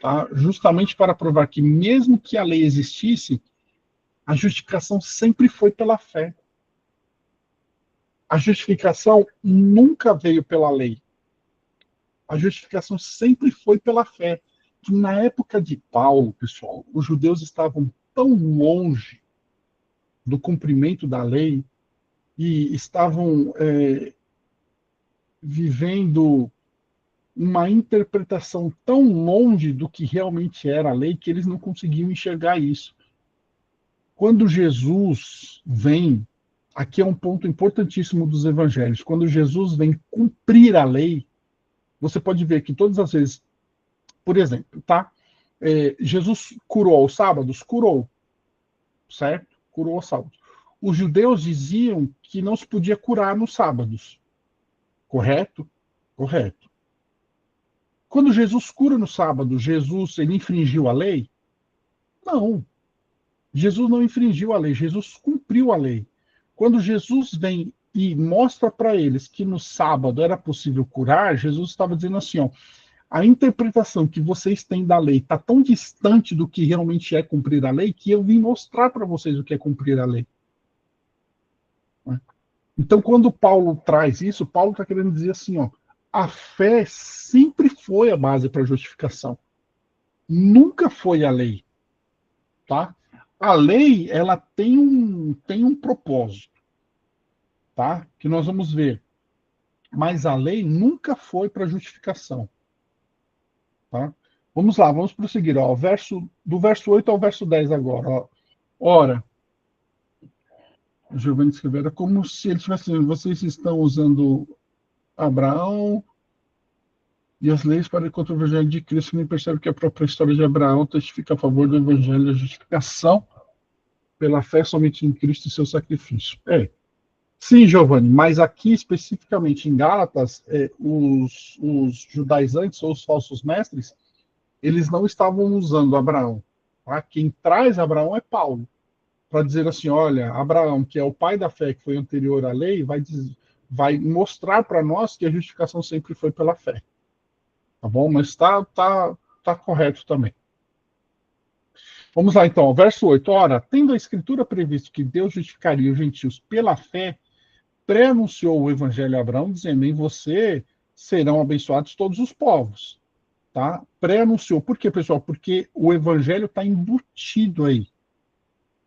tá? Justamente para provar que mesmo que a lei existisse, a justificação sempre foi pela fé. A justificação nunca veio pela lei. A justificação sempre foi pela fé. Que na época de Paulo, pessoal, os judeus estavam tão longe do cumprimento da lei e estavam vivendo uma interpretação tão longe do que realmente era a lei que eles não conseguiam enxergar isso. Quando Jesus vem, aqui é um ponto importantíssimo dos evangelhos, quando Jesus vem cumprir a lei, você pode ver que todas as vezes, por exemplo, tá? Jesus curou aos sábados? Curou, certo? Curou aos sábados. Os judeus diziam que não se podia curar nos sábados, correto? Correto. Quando Jesus cura no sábado, ele infringiu a lei? Não. Jesus não infringiu a lei, Jesus cumpriu a lei. Quando Jesus vem e mostra para eles que no sábado era possível curar, Jesus estava dizendo assim, ó, a interpretação que vocês têm da lei está tão distante do que realmente é cumprir a lei que eu vim mostrar para vocês o que é cumprir a lei. Então, quando Paulo traz isso, Paulo está querendo dizer assim, ó, a fé sempre foi a base para a justificação. Nunca foi a lei. Tá? A lei, ela tem um propósito, tá? Que nós vamos ver. Mas a lei nunca foi para justificação. Tá? Vamos lá, vamos prosseguir. Ó, do verso 8 ao verso 10 agora. Ó. Ora, o Giovanni escreveu, era como se ele tivesse dizendo, vocês estão usando Abraão e as leis para contra o evangelho de Cristo, nem percebe que a própria história de Abraão testifica a favor do evangelho da justificação pela fé somente em Cristo e seu sacrifício. Sim, Giovanni, mas aqui especificamente em Gálatas, os judaizantes ou os falsos mestres, eles não estavam usando Abraão. Tá? Quem traz Abraão é Paulo, para dizer assim, olha, Abraão, que é o pai da fé, que foi anterior à lei, vai mostrar para nós que a justificação sempre foi pela fé. Tá bom? Mas tá correto também. Vamos lá, então, verso 8. Ora, tendo a Escritura previsto que Deus justificaria os gentios pela fé, pré-anunciou o Evangelho a Abraão, dizendo, em você serão abençoados todos os povos. Tá? Pré-anunciou. Por quê, pessoal? Porque o Evangelho está embutido aí.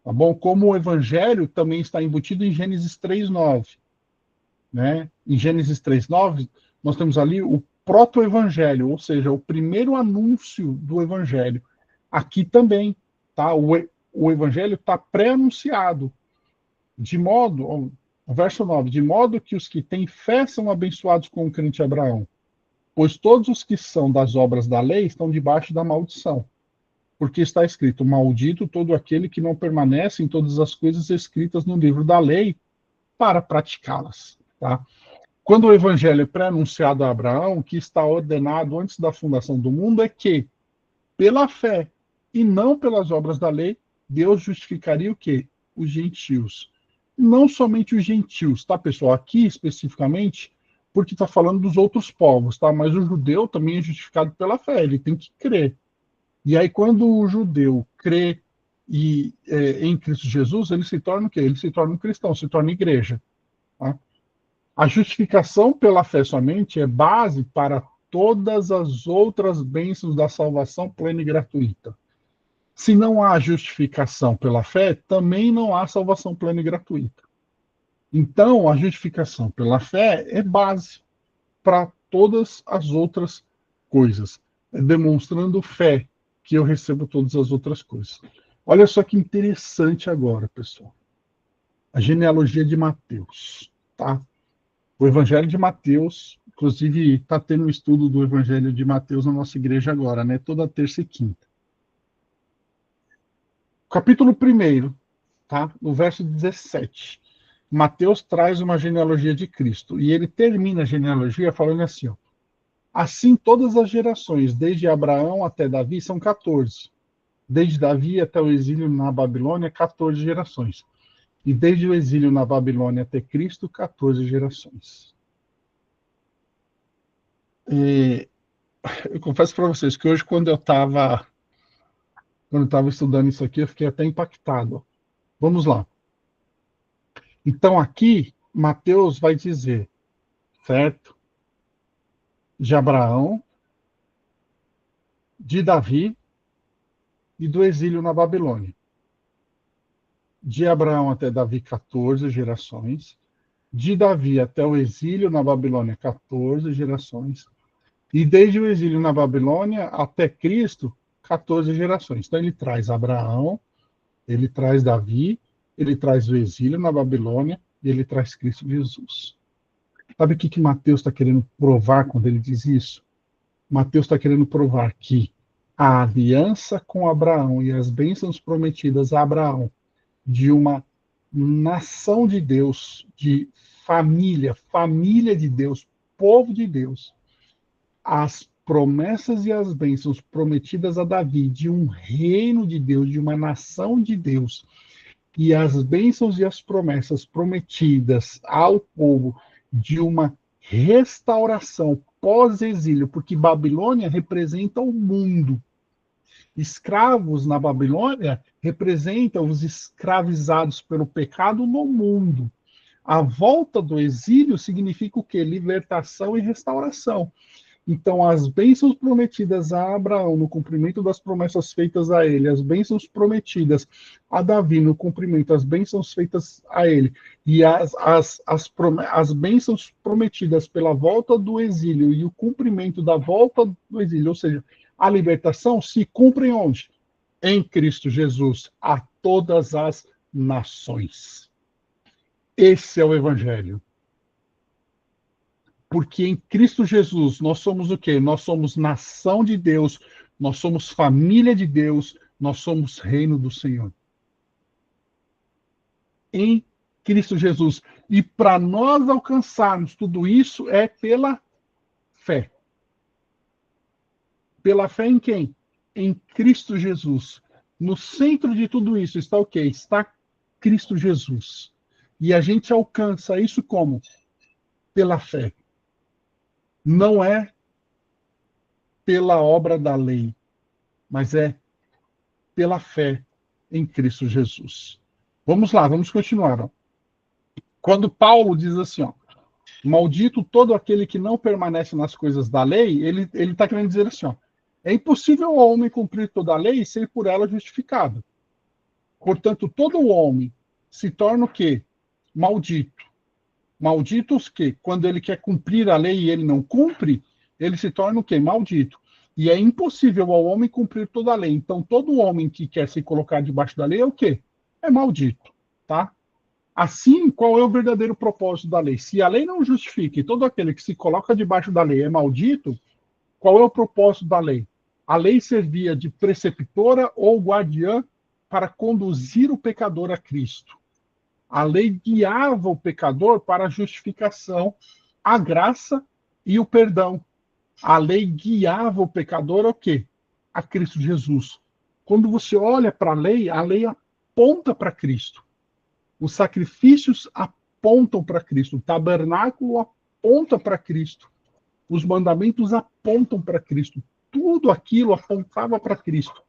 Tá bom? Como o Evangelho também está embutido em Gênesis 3:9. Né? Em Gênesis 3:9, nós temos ali o proto-evangelho, ou seja, o primeiro anúncio do Evangelho. Aqui também. Tá? O evangelho está pré-anunciado, de modo, verso 9, de modo que os que têm fé são abençoados com o crente Abraão, pois todos os que são das obras da lei estão debaixo da maldição, porque está escrito, maldito todo aquele que não permanece em todas as coisas escritas no livro da lei para praticá-las. Tá? Quando o evangelho é pré-anunciado a Abraão, o que está ordenado antes da fundação do mundo é que, pela fé, e não pelas obras da lei, Deus justificaria o quê? Os gentios. Não somente os gentios, tá, pessoal? Aqui, especificamente, porque está falando dos outros povos, tá? Mas o judeu também é justificado pela fé, ele tem que crer. E aí, quando o judeu crê em Cristo Jesus, ele se torna o quê? Ele se torna um cristão, se torna igreja. Tá? A justificação pela fé somente é base para todas as outras bênçãos da salvação plena e gratuita. Se não há justificação pela fé, também não há salvação plena e gratuita. Então, a justificação pela fé é base para todas as outras coisas, demonstrando fé que eu recebo todas as outras coisas. Olha só que interessante agora, pessoal. A genealogia de Mateus, tá? O Evangelho de Mateus, inclusive está tendo um estudo do Evangelho de Mateus na nossa igreja agora, né? Toda terça e quinta. Capítulo 1, tá? No verso 17. Mateus traz uma genealogia de Cristo. E ele termina a genealogia falando assim, ó. Assim todas as gerações, desde Abraão até Davi, são 14. Desde Davi até o exílio na Babilônia, 14 gerações. E desde o exílio na Babilônia até Cristo, 14 gerações. eu confesso para vocês que hoje, quando eu estava estudando isso aqui, eu fiquei até impactado. Vamos lá. Então, aqui, Mateus vai dizer, certo? De Abraão, de Davi e do exílio na Babilônia. De Abraão até Davi, 14 gerações. De Davi até o exílio na Babilônia, 14 gerações. E desde o exílio na Babilônia até Cristo, 14 gerações. Então ele traz Abraão, ele traz Davi, ele traz o exílio na Babilônia e ele traz Cristo Jesus. Sabe o que Mateus está querendo provar quando ele diz isso? Mateus está querendo provar que a aliança com Abraão e as bênçãos prometidas a Abraão de uma nação de Deus, de família de Deus, povo de Deus, as promessas e as bênçãos prometidas a Davi de um reino de Deus, de uma nação de Deus, e as bênçãos e as promessas prometidas ao povo de uma restauração pós-exílio, porque Babilônia representa o mundo. Escravos na Babilônia representam os escravizados pelo pecado no mundo. A volta do exílio significa o quê? Libertação e restauração. Então, as bênçãos prometidas a Abraão no cumprimento das promessas feitas a ele, as bênçãos prometidas a Davi no cumprimento das bênçãos feitas a ele, e as bênçãos prometidas pela volta do exílio e o cumprimento da volta do exílio, ou seja, a libertação, se cumprem onde? Em Cristo Jesus, a todas as nações. Esse é o Evangelho. Porque em Cristo Jesus nós somos o quê? Nós somos nação de Deus, nós somos família de Deus, nós somos reino do Senhor. Em Cristo Jesus. E para nós alcançarmos tudo isso é pela fé. Pela fé em quem? Em Cristo Jesus. No centro de tudo isso está o quê? Está Cristo Jesus. E a gente alcança isso como? Pela fé. Não é pela obra da lei, mas é pela fé em Cristo Jesus. Vamos lá, vamos continuar. Ó. Quando Paulo diz assim, ó, maldito todo aquele que não permanece nas coisas da lei, ele está querendo dizer assim, ó, é impossível o homem cumprir toda a lei e ser por ela justificado. Portanto, todo homem se torna o quê? Maldito. Malditos que, quando ele quer cumprir a lei e ele não cumpre, ele se torna o quê? Maldito. E é impossível ao homem cumprir toda a lei. Então, todo homem que quer se colocar debaixo da lei é o quê? É maldito, tá? Assim, qual é o verdadeiro propósito da lei? Se a lei não justifica e todo aquele que se coloca debaixo da lei é maldito, qual é o propósito da lei? A lei servia de preceptora ou guardiã para conduzir o pecador a Cristo. A lei guiava o pecador para a justificação, a graça e o perdão. A lei guiava o pecador ao quê? A Cristo Jesus. Quando você olha para a lei aponta para Cristo. Os sacrifícios apontam para Cristo. O tabernáculo aponta para Cristo. Os mandamentos apontam para Cristo. Tudo aquilo apontava para Cristo.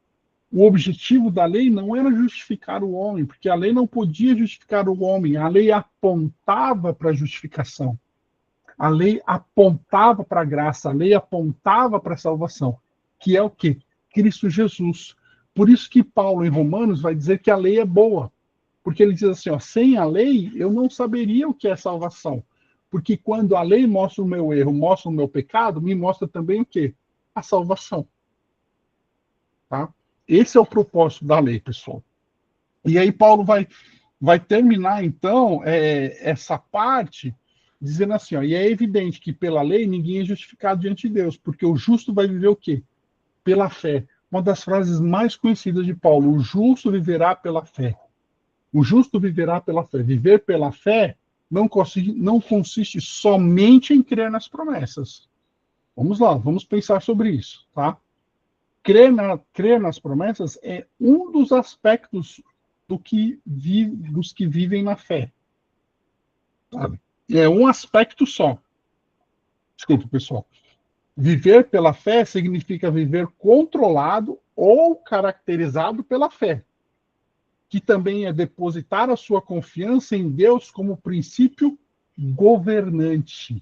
O objetivo da lei não era justificar o homem, porque a lei não podia justificar o homem, a lei apontava para a justificação. A lei apontava para a graça, a lei apontava para a salvação, que é o quê? Cristo Jesus. Por isso que Paulo, em Romanos, vai dizer que a lei é boa, porque ele diz assim, ó, sem a lei eu não saberia o que é salvação, porque quando a lei mostra o meu erro, mostra o meu pecado, me mostra também o quê? A salvação. Tá? Esse é o propósito da lei, pessoal. E aí Paulo vai terminar, então, essa parte dizendo assim, ó, e é evidente que pela lei ninguém é justificado diante de Deus, porque o justo vai viver o quê? Pela fé. Uma das frases mais conhecidas de Paulo, o justo viverá pela fé. O justo viverá pela fé. Viver pela fé não consiste somente em crer nas promessas. Vamos lá, vamos pensar sobre isso, tá? Crer nas promessas é um dos aspectos dos que vivem na fé. Sabe? É um aspecto só. Desculpa, pessoal. Viver pela fé significa viver controlado ou caracterizado pela fé, que também é depositar a sua confiança em Deus como princípio governante.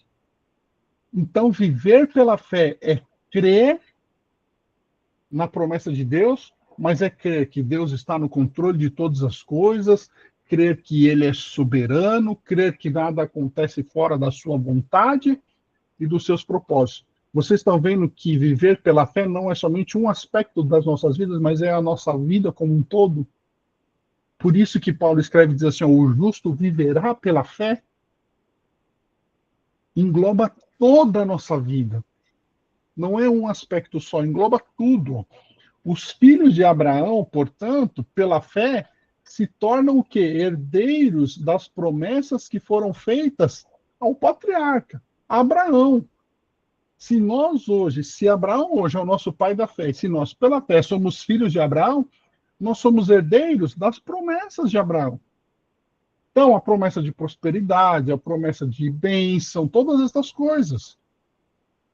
Então, viver pela fé é crer na promessa de Deus, mas é crer que Deus está no controle de todas as coisas, crer que Ele é soberano, crer que nada acontece fora da sua vontade e dos seus propósitos. Vocês estão vendo que viver pela fé não é somente um aspecto das nossas vidas, mas é a nossa vida como um todo. Por isso que Paulo escreve e diz assim, o justo viverá pela fé, engloba toda a nossa vida. Não é um aspecto só, engloba tudo. Os filhos de Abraão, portanto, pela fé, se tornam o quê? Herdeiros das promessas que foram feitas ao patriarca, Abraão. Se Abraão hoje é o nosso pai da fé, e se nós, pela fé, somos filhos de Abraão, nós somos herdeiros das promessas de Abraão. Então, a promessa de prosperidade, a promessa de bênção, todas essas coisas.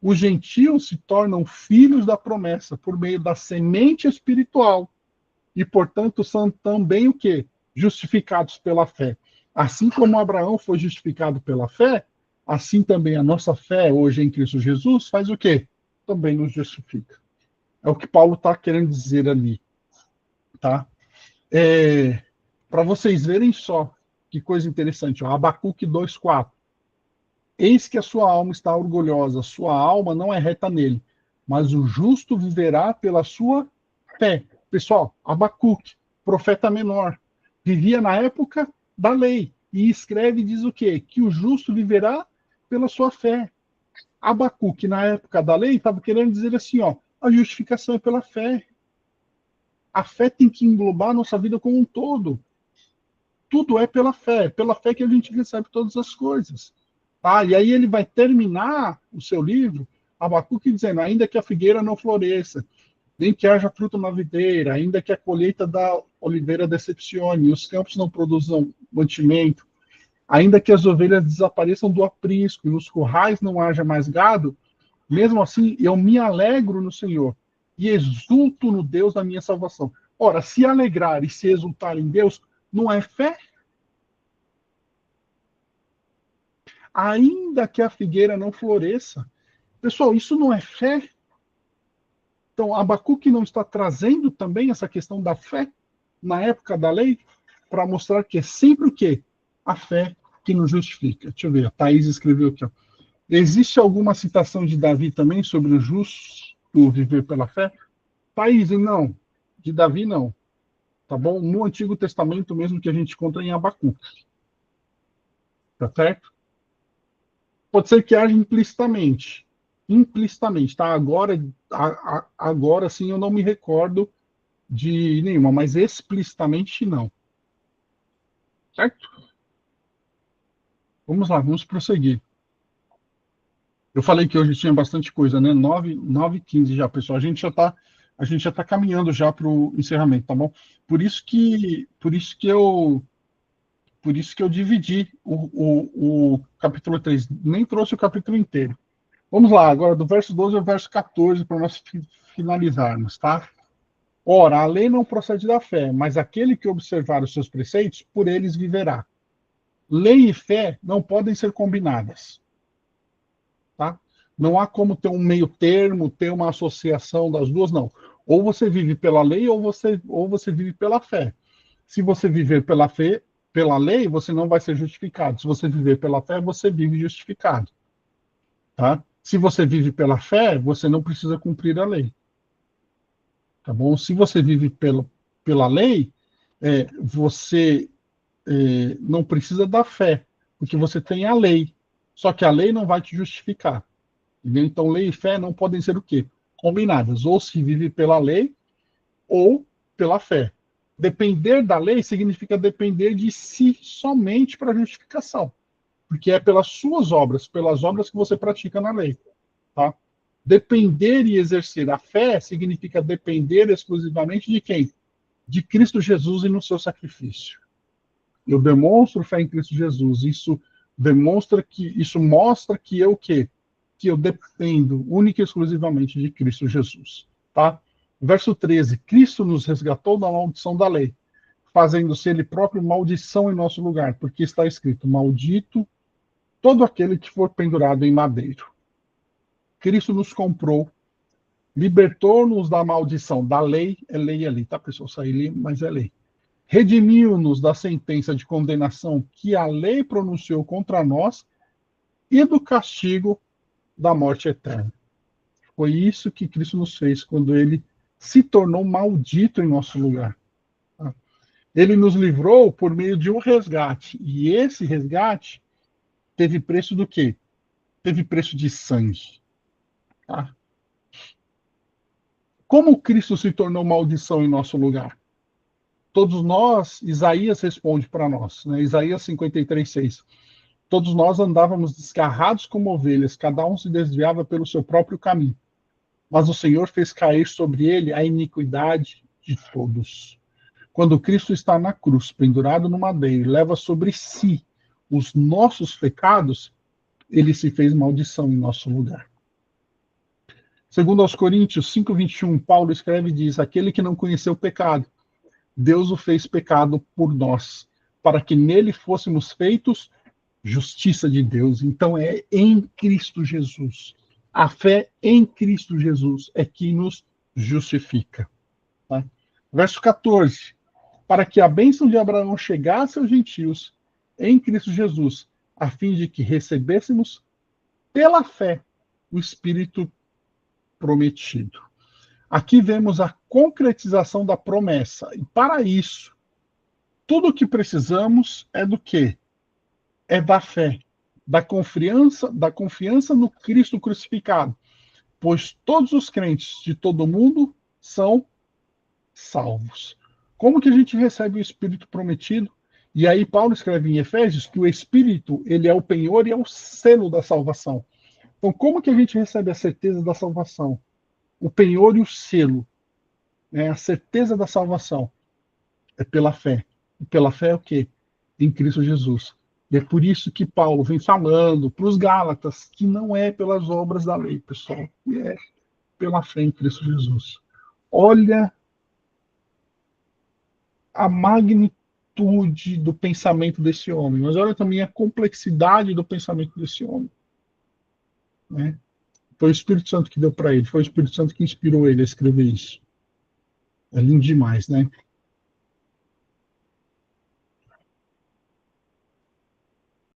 Os gentios se tornam filhos da promessa por meio da semente espiritual. E, portanto, são também o quê? Justificados pela fé. Assim como Abraão foi justificado pela fé, assim também a nossa fé hoje em Cristo Jesus faz o quê? Também nos justifica. É o que Paulo está querendo dizer ali. Tá? Para vocês verem só que coisa interessante. Ó, Abacuque 2,4. Eis que a sua alma está orgulhosa, sua alma não é reta nele, mas o justo viverá pela sua fé. Pessoal, Abacuque, profeta menor, vivia na época da lei, e escreve e diz o quê? Que o justo viverá pela sua fé. Abacuque, na época da lei, estava querendo dizer assim, ó, a justificação é pela fé. A fé tem que englobar a nossa vida como um todo. Tudo é pela fé que a gente recebe todas as coisas. Tá? E aí ele vai terminar o seu livro, Abacuque, dizendo, ainda que a figueira não floresça, nem que haja fruto na videira, ainda que a colheita da oliveira decepcione, e os campos não produzam mantimento, ainda que as ovelhas desapareçam do aprisco e nos currais não haja mais gado, mesmo assim eu me alegro no Senhor e exulto no Deus da minha salvação. Ora, se alegrar e se exultar em Deus não é fé? Ainda que a figueira não floresça. Pessoal, isso não é fé? Então, Abacuque não está trazendo também essa questão da fé na época da lei para mostrar que é sempre o quê? A fé que nos justifica. Deixa eu ver, a Thaís escreveu aqui. Ó. Existe alguma citação de Davi também sobre o justo viver pela fé? Thaís, não. De Davi, não. Tá bom? No Antigo Testamento mesmo que a gente encontra em Abacuque. Tá certo? Pode ser que haja implicitamente, tá? Agora sim eu não me recordo de nenhuma, mas explicitamente não. Certo? Vamos lá, vamos prosseguir. Eu falei que hoje tinha bastante coisa, né? 9h15 já, pessoal. A gente já tá caminhando já para o encerramento, tá bom? Por isso que eu dividi o capítulo 3, nem trouxe o capítulo inteiro. Vamos lá, agora do verso 12 ao verso 14, para nós finalizarmos, tá? Ora, a lei não procede da fé, mas aquele que observar os seus preceitos, por eles viverá. Lei e fé não podem ser combinadas. Tá? Não há como ter um meio termo, ter uma associação das duas, não. Ou você vive pela lei, ou você vive pela fé. Se você viver pela lei, você não vai ser justificado. Se você viver pela fé, você vive justificado. Tá? Se você vive pela fé, você não precisa cumprir a lei. Tá bom? Se você vive pela lei, você não precisa da fé, porque você tem a lei. Só que a lei não vai te justificar. Entendeu? Então, lei e fé não podem ser o quê? Combinadas. Ou se vive pela lei, ou pela fé. Depender da lei significa depender de si somente para justificação. Porque é pelas suas obras, pelas obras que você pratica na lei. Tá? Depender e exercer a fé significa depender exclusivamente de quem? De Cristo Jesus e no seu sacrifício. Eu demonstro fé em Cristo Jesus. Isso mostra que eu o quê? que eu dependo única e exclusivamente de Cristo Jesus. Tá? Verso 13, Cristo nos resgatou da maldição da lei, fazendo-se ele próprio maldição em nosso lugar, porque está escrito, maldito todo aquele que for pendurado em madeiro. Cristo nos comprou, libertou-nos da maldição da lei, é lei ali, tá, pessoal? Saí, mas é lei. Redimiu-nos da sentença de condenação que a lei pronunciou contra nós e do castigo da morte eterna. Foi isso que Cristo nos fez quando ele se tornou maldito em nosso lugar. Ele nos livrou por meio de um resgate. E esse resgate teve preço do quê? Teve preço de sangue. Tá? Como Cristo se tornou maldição em nosso lugar? Todos nós, Isaías responde para nós, né? Isaías 53:6. Todos nós andávamos desgarrados como ovelhas, cada um se desviava pelo seu próprio caminho. Mas o Senhor fez cair sobre ele a iniquidade de todos. Quando Cristo está na cruz, pendurado no madeiro, leva sobre si os nossos pecados, ele se fez maldição em nosso lugar. Segundo aos Coríntios 5:21, Paulo escreve e diz, aquele que não conheceu o pecado, Deus o fez pecado por nós, para que nele fôssemos feitos justiça de Deus. Então é em Cristo Jesus. A fé em Cristo Jesus é que nos justifica. Tá? Verso 14. Para que a bênção de Abraão chegasse aos gentios em Cristo Jesus, a fim de que recebêssemos pela fé o Espírito prometido. Aqui vemos a concretização da promessa. E para isso, tudo o que precisamos é do quê? É da fé, da confiança no Cristo crucificado. Pois todos os crentes de todo mundo são salvos. Como que a gente recebe o Espírito prometido? E aí Paulo escreve em Efésios que o Espírito, ele é o penhor e é o selo da salvação. Então, como que a gente recebe a certeza da salvação? O penhor e o selo, né? A certeza da salvação é pela fé. E pela fé é o quê? Em Cristo Jesus. E é por isso que Paulo vem falando para os Gálatas que não é pelas obras da lei, pessoal, que é pela fé em Cristo Jesus. Olha a magnitude do pensamento desse homem, mas olha também a complexidade do pensamento desse homem. Né? Foi o Espírito Santo que deu para ele, foi o Espírito Santo que inspirou ele a escrever isso. É lindo demais, né?